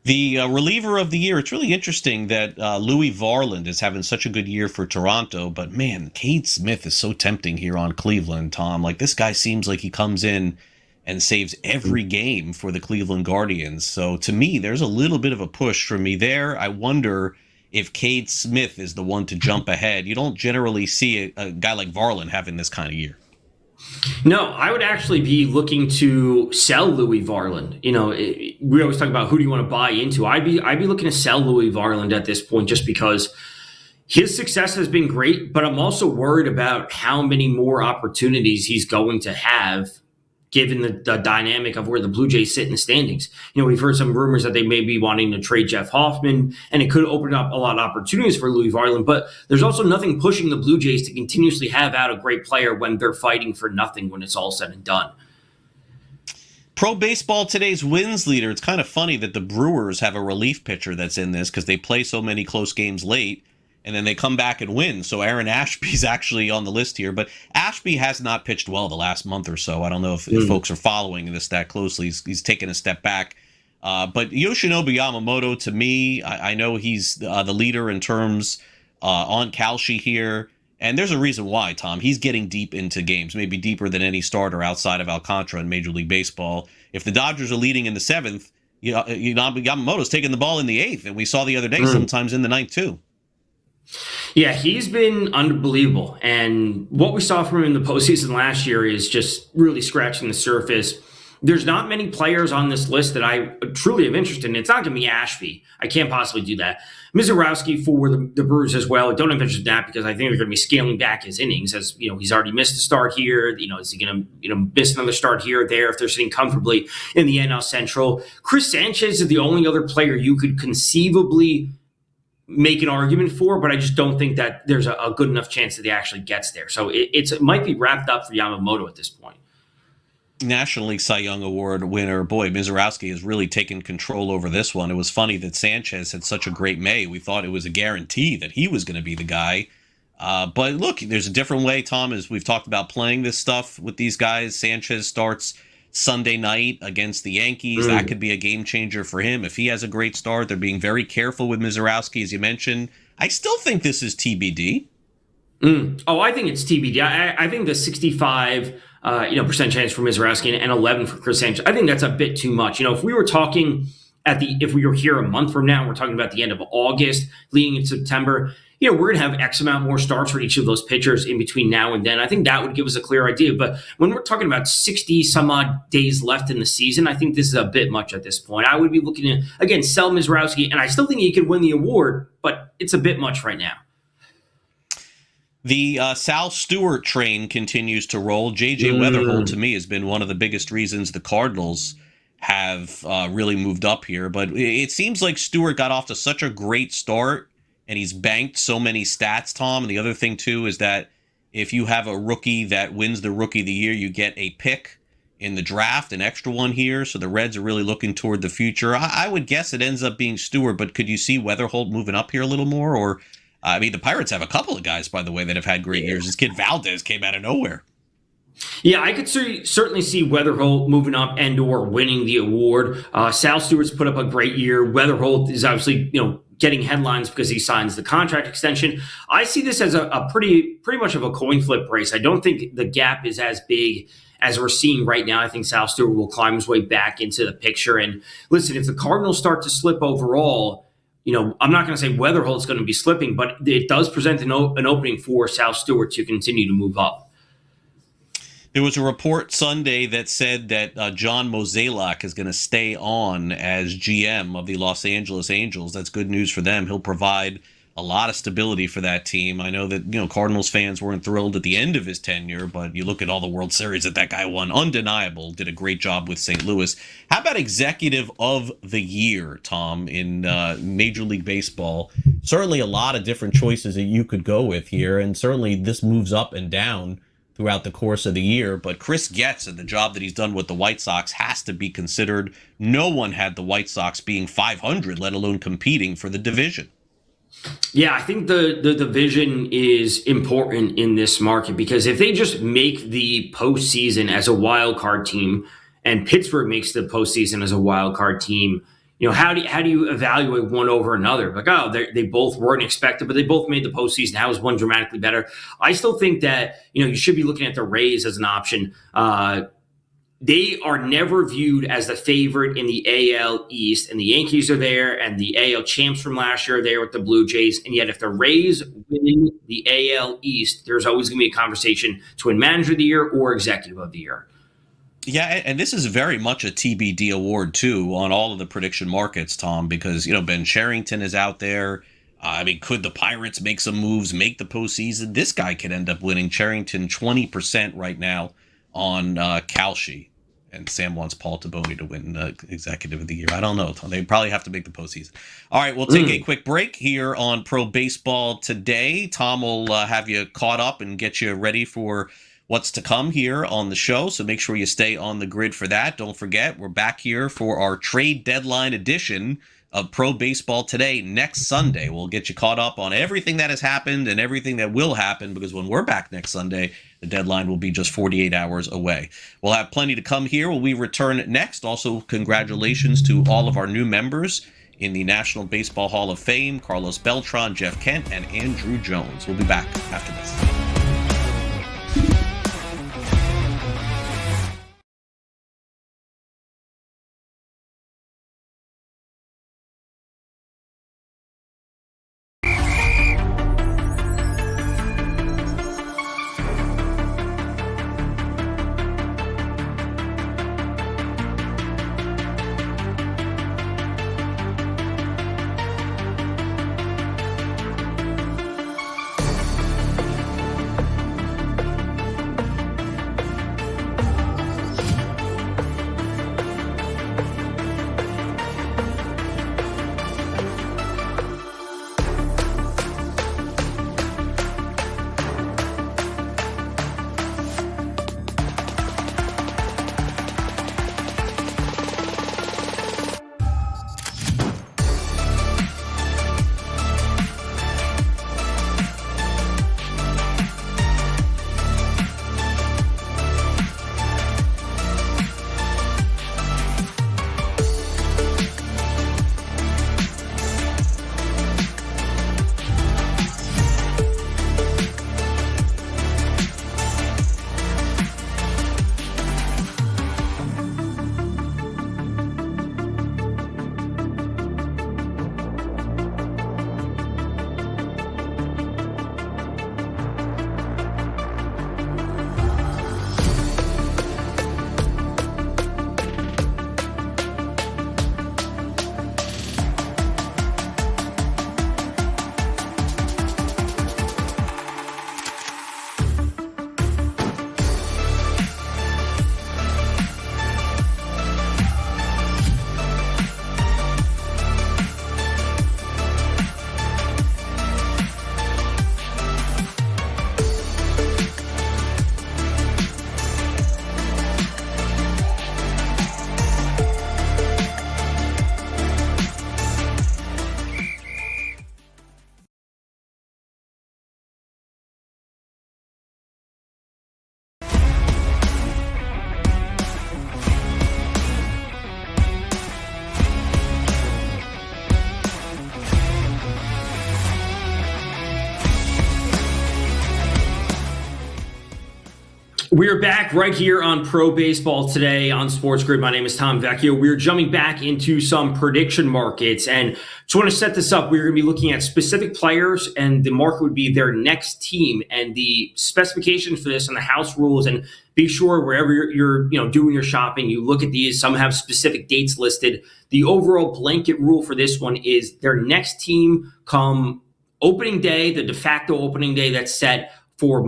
The reliever of the year, it's really interesting that Louis Varland is having such a good year for Toronto, but man, Cade Smith is so tempting here on Cleveland, Tom. Like, this guy seems like he comes in and saves every game for the Cleveland Guardians. So to me, there's a little bit of a push for me there. I wonder if Cade Smith is the one to jump ahead. You don't generally see a guy like Varland having this kind of year.
No, I would actually be looking to sell Louis Varland. We always talk about who do you want to buy into. I'd be looking to sell Louis Varland at this point, just because His success has been great, but I'm also worried about how many more opportunities he's going to have given the dynamic of where the Blue Jays sit in the standings. We've heard some rumors that they may be wanting to trade Jeff Hoffman, and it could open up a lot of opportunities for Louis Varland, but there's also nothing pushing the Blue Jays to continuously have out a great player when they're fighting for nothing when it's all said and done.
Pro Baseball Today's wins leader. It's kind of funny that the Brewers have a relief pitcher that's in this because they play so many close games late, and then they come back and win. So Aaron Ashby's actually on the list here. But Ashby has not pitched well the last month or so. I don't know if folks are following this that closely. He's taken a step back. But Yoshinobu Yamamoto, to me, I know he's the leader in terms on Kalshi here. And there's a reason why, Tom. He's getting deep into games, maybe deeper than any starter outside of Alcantara in Major League Baseball. If the Dodgers are leading in the 7th, Yamamoto's taking the ball in the 8th. And we saw the other day sometimes in the 9th, too.
Yeah, he's been unbelievable. And what we saw from him in the postseason last year is just really scratching the surface. There's not many players on this list that I truly have interest in. It's not going to be Ashby. I can't possibly do that. Mizorowski for the Brewers as well. I don't have interest in that because I think they're going to be scaling back his innings. As he's already missed a start here. Is he going to miss another start here or there if they're sitting comfortably in the NL Central? Chris Sanchez is the only other player you could conceivably make an argument for, but I just don't think that there's a good enough chance that he actually gets there. So it might be wrapped up for Yamamoto at this point.
National League Cy Young Award winner, boy, Mizorowski has really taken control over this one. It was funny that Sanchez had such a great May. We thought it was a guarantee that he was going to be the guy. But look, there's a different way, Tom, as we've talked about playing this stuff with these guys. Sanchez starts Sunday night against the Yankees. That could be a game changer for him. If he has a great start, they're being very careful with Mizorowski, as you mentioned. I still think this is TBD.
Oh, I think it's TBD. I think the 65 percent chance for Mizorowski and 11 for Chris Sanchez, I think that's a bit too much. If we were talking if we were here a month from now, we're talking about the end of August, leading into September, we're going to have X amount more starts for each of those pitchers in between now and then. I think that would give us a clear idea. But when we're talking about 60 some odd days left in the season, I think this is a bit much at this point. I would be looking to, again, sell Mizorowski, and I still think he could win the award, but it's a bit much right now.
The Sal Stewart train continues to roll. J.J. Weatherholt, to me, has been one of the biggest reasons the Cardinals have really moved up here. But it seems like Stewart got off to such a great start, and he's banked so many stats, Tom. And the other thing, too, is that if you have a rookie that wins the Rookie of the Year, you get a pick in the draft, an extra one here. So the Reds are really looking toward the future. I would guess it ends up being Stewart, but could you see Weatherholt moving up here a little more? Or the Pirates have a couple of guys, by the way, that have had great years. This kid Valdez came out of nowhere.
Yeah, I could certainly see Weatherholt moving up and or winning the award. Sal Stewart's put up a great year. Weatherholt is obviously, getting headlines because he signs the contract extension. I see this as a pretty much of a coin flip race. I don't think the gap is as big as we're seeing right now. I think Sal Stewart will climb his way back into the picture. And listen, if the Cardinals start to slip overall, I'm not going to say Weatherholt's going to be slipping, but it does present an opening for Sal Stewart to continue to move up.
There was a report Sunday that said that John Mozeliak is going to stay on as GM of the Los Angeles Angels. That's good news for them. He'll provide a lot of stability for that team. I know that, Cardinals fans weren't thrilled at the end of his tenure, but you look at all the World Series that guy won. Undeniable. Did a great job with St. Louis. How about Executive of the Year, Tom, in Major League Baseball? Certainly a lot of different choices that you could go with here, and certainly this moves up and down throughout the course of the year, but Chris Getz and the job that he's done with the White Sox has to be considered. No one had the White Sox being 500, let alone competing for the division.
Yeah, I think the division is important in this market because if they just make the postseason as a wild card team and Pittsburgh makes the postseason as a wild card team, how do you evaluate one over another? Like, they both weren't expected, but they both made the postseason. How is one dramatically better? I still think that, you should be looking at the Rays as an option. They are never viewed as the favorite in the AL East, and the Yankees are there, and the AL champs from last year are there with the Blue Jays. And yet if the Rays win the AL East, there's always going to be a conversation to win Manager of the Year or Executive of the Year.
Yeah, and this is very much a TBD award, too, on all of the prediction markets, Tom, because, Ben Cherington is out there. I mean, could the Pirates make some moves, make the postseason? This guy could end up winning. Charrington 20% right now on Kalshi. And Sam wants Paul Taboni to win Executive of the Year. I don't know. They probably have to make the postseason. All right, we'll take a quick break here on Pro Baseball Today. Tom will have you caught up and get you ready for what's to come here on the show. So make sure you stay on the grid for that. Don't forget, we're back here for our trade deadline edition of Pro Baseball Today next Sunday. We'll get you caught up on everything that has happened and everything that will happen, because when we're back next Sunday, the deadline will be just 48 hours away. We'll have plenty to come here when we return next. Also, congratulations to all of our new members in the National Baseball Hall of Fame, Carlos Beltran, Jeff Kent, and Andrew Jones. We'll be back after this.
We're back right here on Pro Baseball Today on SportsGrid. My name is Tom Vecchio. We're jumping back into some prediction markets, and just want to set this up. We're going to be looking at specific players, and the market would be their next team, and the specifications for this and the house rules. And be sure wherever you're doing your shopping, you look at these. Some have specific dates listed. The overall blanket rule for this one is their next team come opening day, the de facto opening day that's set for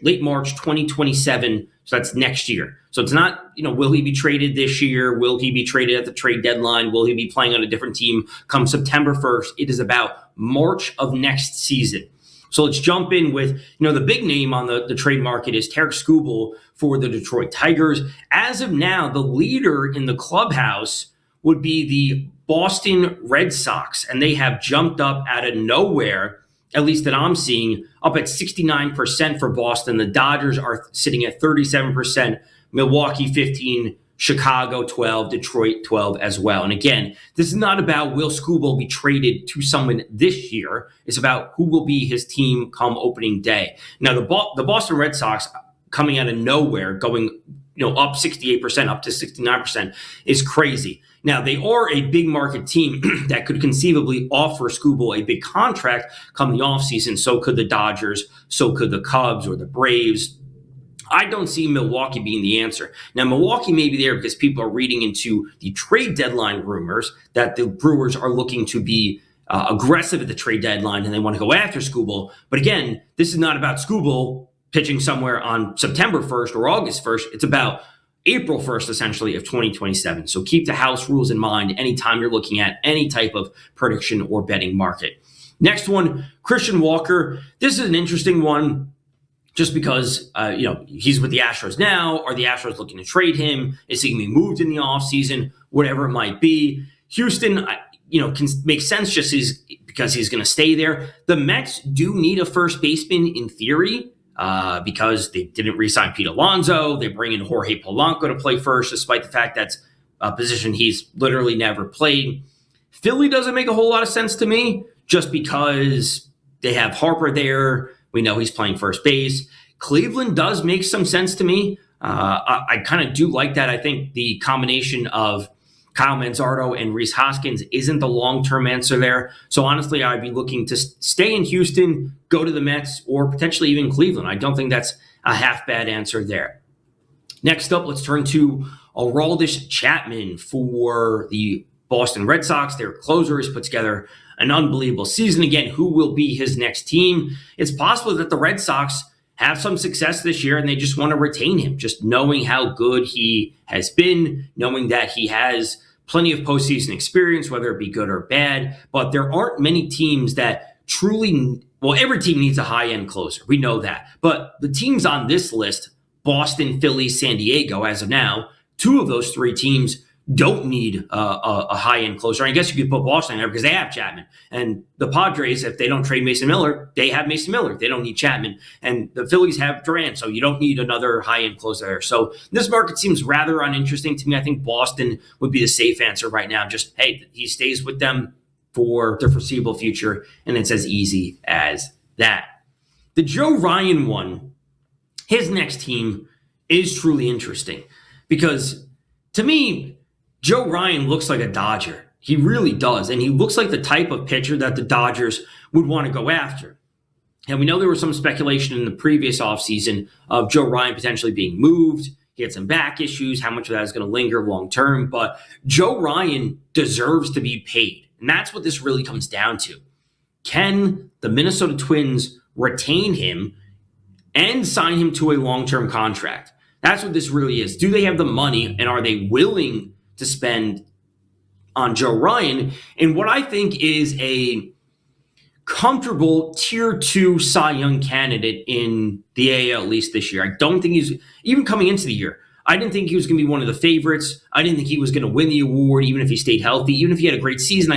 late March 2027. So that's next year. So it's not, will he be traded this year? Will he be traded at the trade deadline? Will he be playing on a different team come September 1st? It is about March of next season. So let's jump in with, the big name on the trade market is Tarik Skubal for the Detroit Tigers. As of now, the leader in the clubhouse would be the Boston Red Sox, and they have jumped up out of nowhere, at least that I'm seeing, up at 69% for Boston. The Dodgers are sitting at 37%, Milwaukee 15%, Chicago 12%, Detroit 12% as well. And again, this is not about will Skubal be traded to someone this year. It's about who will be his team come opening day. Now, the Boston Red Sox coming out of nowhere, going up 68%, up to 69% is crazy. Now, they are a big market team that could conceivably offer Skubal a big contract come the offseason. So could the Dodgers, so could the Cubs or the Braves. I don't see Milwaukee being the answer. Now, Milwaukee may be there because people are reading into the trade deadline rumors that the Brewers are looking to be aggressive at the trade deadline and they want to go after Skubal. But again, this is not about Skubal pitching somewhere on September 1st or August 1st. It's about April 1st, essentially, of 2027. So keep the house rules in mind anytime you're looking at any type of prediction or betting market. Next one, Christian Walker. This is an interesting one just because, he's with the Astros now. Are the Astros looking to trade him? Is he going to be moved in the offseason? Whatever it might be. Houston, can make sense just because he's going to stay there. The Mets do need a first baseman in theory. Because they didn't re-sign Pete Alonso. They bring in Jorge Polanco to play first, despite the fact that's a position he's literally never played. Philly doesn't make a whole lot of sense to me, just because they have Harper there. We know he's playing first base. Cleveland does make some sense to me. I kind of do like that. I think the combination of Kyle Manzardo and Rhys Hoskins isn't the long-term answer there. So honestly, I'd be looking to stay in Houston, go to the Mets, or potentially even Cleveland. I don't think that's a half-bad answer there. Next up, let's turn to Aroldis Chapman for the Boston Red Sox. Their closer has put together an unbelievable season. Again, who will be his next team? It's possible that the Red Sox have some success this year and they just want to retain him, just knowing how good he has been, knowing that he has plenty of postseason experience, whether it be good or bad. But there aren't many teams that truly, every team needs a high-end closer. We know that. But the teams on this list, Boston, Philly, San Diego, as of now, 2 of those 3 teams don't need a high-end closer. I guess you could put Boston there because they have Chapman. And the Padres, if they don't trade Mason Miller, they have Mason Miller. They don't need Chapman. And the Phillies have Durant, so you don't need another high-end closer there. So this market seems rather uninteresting to me. I think Boston would be the safe answer right now. Just, hey, he stays with them for the foreseeable future, and it's as easy as that. The Joe Ryan one, his next team is truly interesting because, to me, Joe Ryan looks like a Dodger. He really does. And he looks like the type of pitcher that the Dodgers would want to go after. And we know there was some speculation in the previous offseason of Joe Ryan potentially being moved. He had some back issues, how much of that is going to linger long term. But Joe Ryan deserves to be paid. And that's what this really comes down to. Can the Minnesota Twins retain him and sign him to a long-term contract? That's what this really is. Do they have the money and are they willing to spend on Joe Ryan in what I think is a comfortable tier 2 Cy Young candidate in the AL, at least this year? I don't think he's, even coming into the year, I didn't think he was going to be one of the favorites. I didn't think he was going to win the award, even if he stayed healthy, even if he had a great season.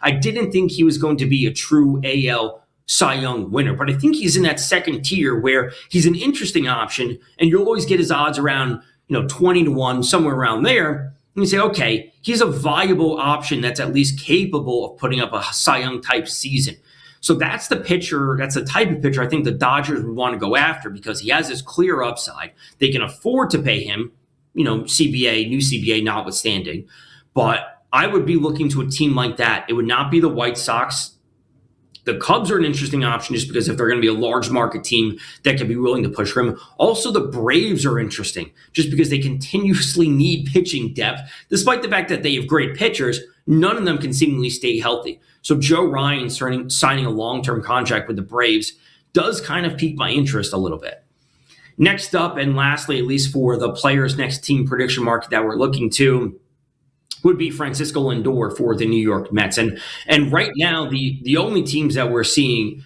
I didn't think he was going to be a true AL Cy Young winner, but I think he's in that second tier where he's an interesting option, and you'll always get his odds around 20-1, somewhere around there. And you say, okay, he's a viable option that's at least capable of putting up a Cy Young type season. So that's the pitcher, that's the type of pitcher I think the Dodgers would want to go after because he has this clear upside. They can afford to pay him, CBA, new CBA notwithstanding. But I would be looking to a team like that. It would not be the White Sox. The Cubs are an interesting option just because if they're going to be a large market team that can be willing to push for him. Also, the Braves are interesting just because they continuously need pitching depth. Despite the fact that they have great pitchers, none of them can seemingly stay healthy. So Joe Ryan signing a long-term contract with the Braves does kind of pique my interest a little bit. Next up, and lastly, at least for the players' next team prediction market that we're looking to, would be Francisco Lindor for the New York Mets. And right now, the only teams that we're seeing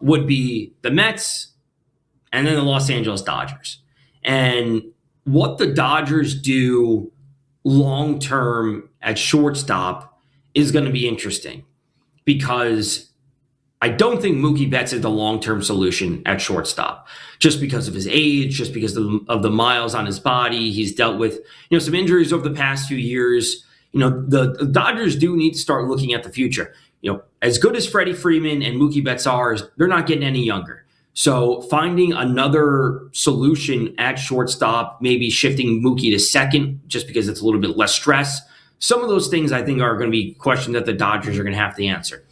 would be the Mets and then the Los Angeles Dodgers. And what the Dodgers do long-term at shortstop is going to be interesting because I don't think Mookie Betts is the long-term solution at shortstop just because of his age, just because of the miles on his body. He's dealt with, some injuries over the past few years. The Dodgers do need to start looking at the future. As good as Freddie Freeman and Mookie Betts are, they're not getting any younger. So finding another solution at shortstop, maybe shifting Mookie to second just because it's a little bit less stress. Some of those things I think are going to be questions that the Dodgers are going to have to answer.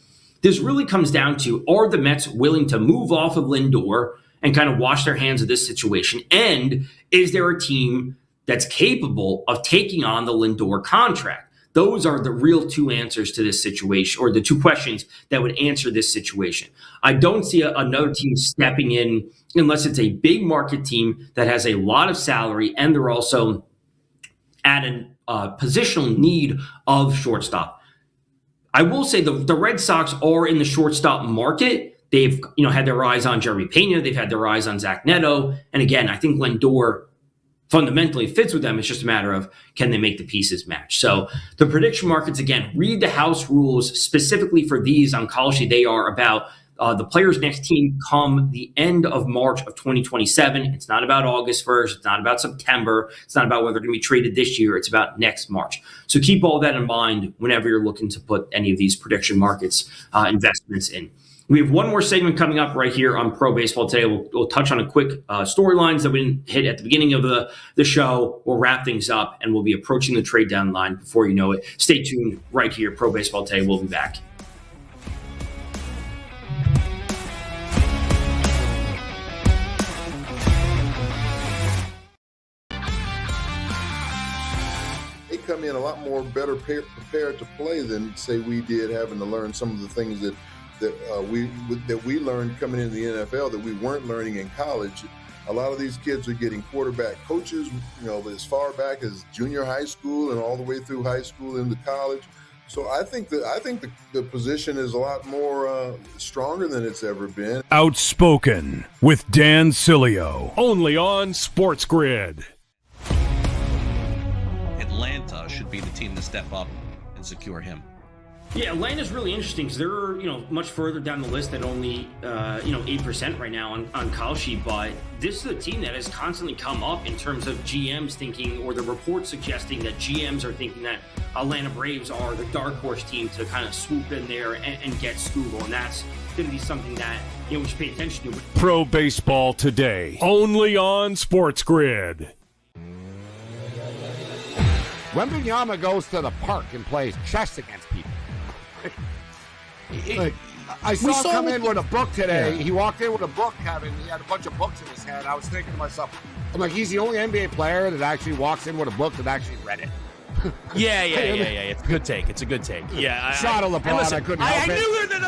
This really comes down to, are the Mets willing to move off of Lindor and kind of wash their hands of this situation? And is there a team that's capable of taking on the Lindor contract? Those are the real two answers to this situation, or the two questions that would answer this situation. I don't see another team stepping in unless it's a big market team that has a lot of salary and they're also at a positional need of shortstop. I will say the Red Sox are in the shortstop market. They've had their eyes on Jeremy Pena. They've had their eyes on Zach Neto. And again, I think Lindor fundamentally fits with them. It's just a matter of, can they make the pieces match? So the prediction markets, again, read the house rules specifically for these on College. They are about the player's next team come the end of March of 2027. It's not about August 1st. It's not about September. It's not about whether they're going to be traded this year. It's about next March. So keep all that in mind whenever you're looking to put any of these prediction markets investments in. We have one more segment coming up right here on Pro Baseball Today. We'll touch on a quick storylines that we didn't hit at the beginning of the show. We'll wrap things up, and we'll be approaching the trade deadline before you know it. Stay tuned right here. Pro Baseball Today. We'll be back.
Come in a lot more better prepared to play than say we did, having to learn some of the things that we learned coming into the NFL that we weren't learning in college. A lot of these kids are getting quarterback coaches, as far back as junior high school and all the way through high school into college. So I think the position is a lot more stronger than it's ever been.
Outspoken with Dan Cilio, only on SportsGrid.
Atlanta should be the team to step up and secure him.
Yeah, Atlanta's really interesting because they're much further down the list at only 8% right now on Kalshi, but this is a team that has constantly come up in terms of GMs thinking, or the reports suggesting that GMs are thinking that Atlanta Braves are the dark horse team to kind of swoop in there and get Skubal, and that's going to be something that we should pay attention to.
Pro Baseball Today, only on SportsGrid.
Wembanyama goes to the park and plays chess against people. I saw him come in with a book today. Yeah. He walked in with a book, Kevin. He had a bunch of books in his hand. I was thinking to myself, I'm like, he's the only NBA player that actually walks in with a book that actually read it.
Yeah. It's a good take. Yeah.
Shot of LeBron.
Listen,
I couldn't help
I
it.
knew that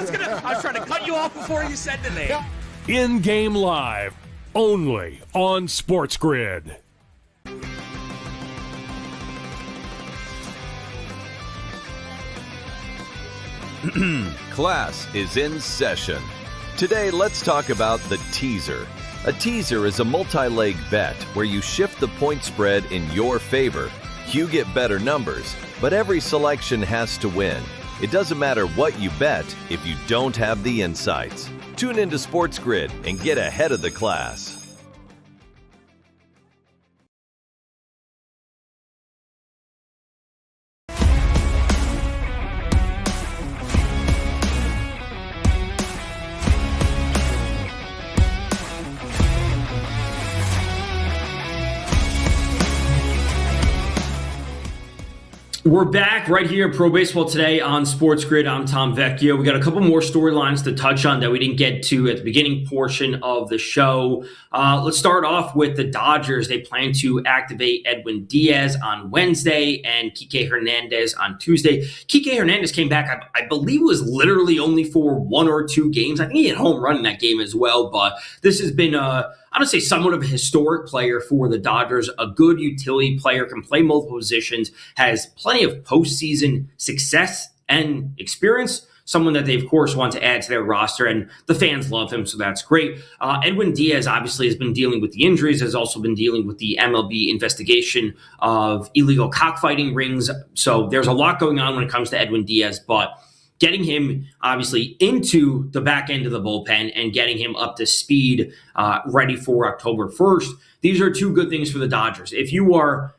I was trying to cut you off before you said the name.
In-game live, only on SportsGrid.
Class is in session. Today, let's talk about the teaser. A teaser is a multi-leg bet where you shift the point spread in your favor. You get better numbers, but every selection has to win. It doesn't matter what you bet if you don't have the insights. Tune into SportsGrid and get ahead of the class.
We're back right here, Pro Baseball Today on SportsGrid. I'm Tom Vecchio. We got a couple more storylines to touch on that we didn't get to at the beginning portion of the show. Let's start off with the Dodgers. They plan to activate Edwin Diaz on Wednesday and Kike Hernandez on Tuesday. Kike Hernandez came back, I believe it was literally only for 1 or 2 games. I think he had a home run in that game as well, but this has been I would say somewhat of a historic player for the Dodgers, a good utility player, can play multiple positions, has plenty of postseason success and experience, someone that they, of course, want to add to their roster, and the fans love him, so that's great. Edwin Diaz obviously has been dealing with the injuries, has also been dealing with the MLB investigation of illegal cockfighting rings, so there's a lot going on when it comes to Edwin Diaz, but getting him obviously into the back end of the bullpen and getting him up to speed, ready for October 1st. These are 2 good things for the Dodgers. If you are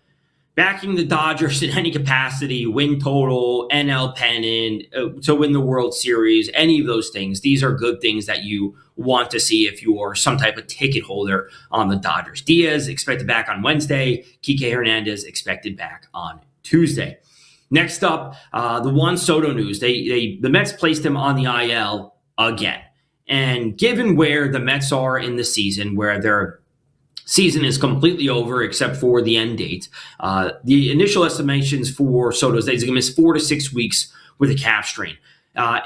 backing the Dodgers in any capacity, win total, NL pennant, to win the World Series, any of those things, these are good things that you want to see if you are some type of ticket holder on the Dodgers. Diaz expected back on Wednesday. Kike Hernandez expected back on Tuesday. Next up, the Juan Soto news. The Mets placed him on the IL again. And given where the Mets are in the season, where they're season is completely over except for the end date. The initial estimations for Soto is that he's going to miss 4 to 6 weeks with a calf strain.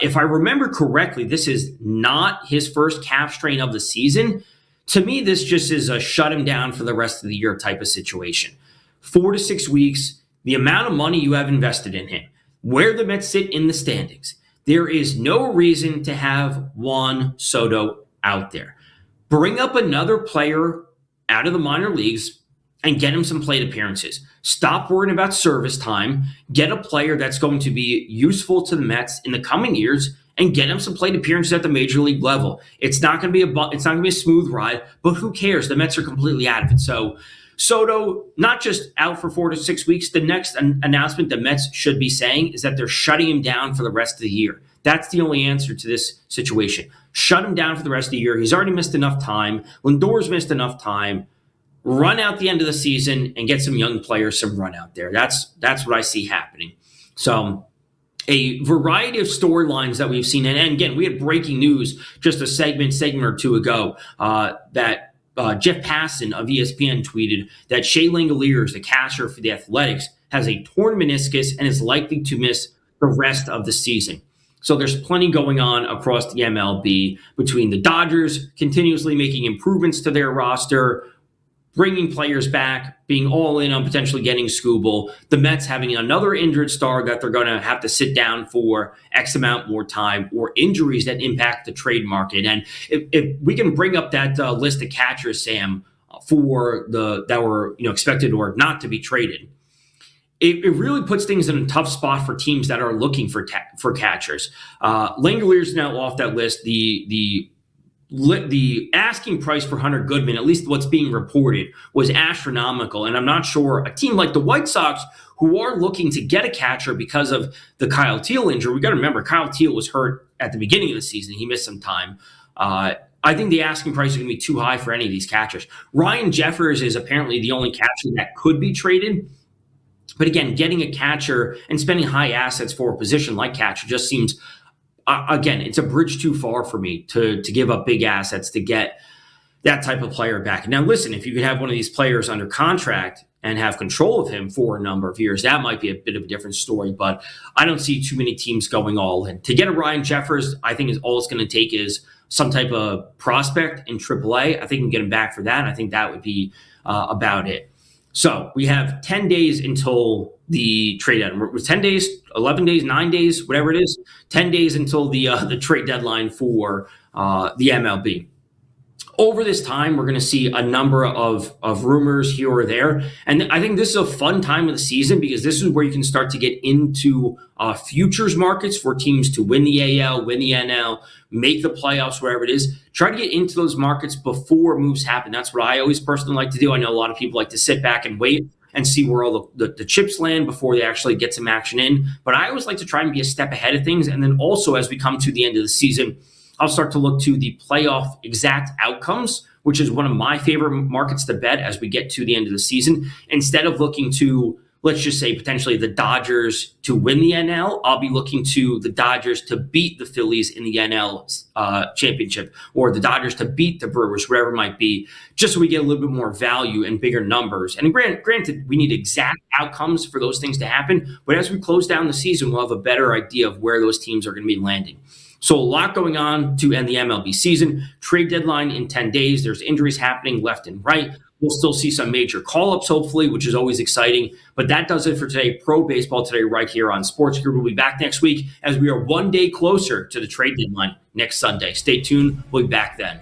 If I remember correctly, this is not his first calf strain of the season. To me, this just is a shut him down for the rest of the year type of situation. 4 to 6 weeks, the amount of money you have invested in him, where the Mets sit in the standings, there is no reason to have Juan Soto out there. Bring up another player out of the minor leagues and get him some plate appearances. Stop worrying about service time. Get a player that's going to be useful to the Mets in the coming years and get him some plate appearances at the major league level. It's not going to be a smooth ride, but who cares? The Mets are completely out of it. So Soto, not just out for 4 to 6 weeks. The next announcement the Mets should be saying is that they're shutting him down for the rest of the year. That's the only answer to this situation. Shut him down for the rest of the year. He's already missed enough time. Lindor's missed enough time. Run out the end of the season and get some young players some run out there. That's what I see happening. So a variety of storylines that we've seen. And again, we had breaking news just a segment or two ago that Jeff Passan of ESPN tweeted that Shea Langoliers, the catcher for the Athletics, has a torn meniscus and is likely to miss the rest of the season. So there's plenty going on across the MLB between the Dodgers continuously making improvements to their roster, bringing players back, being all in on potentially getting Skubal, the Mets having another injured star that they're going to have to sit down for X amount more time, or injuries that impact the trade market. And if we can bring up that list of catchers, Sam, for that were expected or not to be traded, it really puts things in a tough spot for teams that are looking for catchers. Langoliers now off that list. The asking price for Hunter Goodman, at least what's being reported, was astronomical. And I'm not sure a team like the White Sox, who are looking to get a catcher because of the Kyle Teel injury. We got to remember, Kyle Teel was hurt at the beginning of the season. He missed some time. I think the asking price is going to be too high for any of these catchers. Ryan Jeffers is apparently the only catcher that could be traded. But again, getting a catcher and spending high assets for a position like catcher just seems, again, it's a bridge too far for me to give up big assets to get that type of player back. Now, listen, if you could have one of these players under contract and have control of him for a number of years, that might be a bit of a different story. But I don't see too many teams going all in. To get a Ryan Jeffers, I think all it's going to take is some type of prospect in AAA. I think you can get him back for that. I think that would be about it. So we have 10 days until the trade deadline. 10 days, 11 days, 9 days, whatever it is, 10 days until the trade deadline for the MLB. Over this time, we're going to see a number of rumors here or there. And I think this is a fun time of the season because this is where you can start to get into futures markets for teams to win the AL, win the NL, make the playoffs, wherever it is. Try to get into those markets before moves happen. That's what I always personally like to do. I know a lot of people like to sit back and wait and see where all the chips land before they actually get some action in. But I always like to try and be a step ahead of things. And then also, as we come to the end of the season, I'll start to look to the playoff exact outcomes, which is one of my favorite markets to bet as we get to the end of the season. Instead of looking to, let's just say, potentially the Dodgers to win the NL, I'll be looking to the Dodgers to beat the Phillies in the NL championship, or the Dodgers to beat the Brewers, wherever it might be, just so we get a little bit more value and bigger numbers. And granted, we need exact outcomes for those things to happen, but as we close down the season, we'll have a better idea of where those teams are going to be landing. So a lot going on to end the MLB season. Trade deadline in 10 days. There's injuries happening left and right. We'll still see some major call-ups, hopefully, which is always exciting. But that does it for today. Pro Baseball Today right here on SportsGrid. We'll be back next week as we are one day closer to the trade deadline next Sunday. Stay tuned. We'll be back then.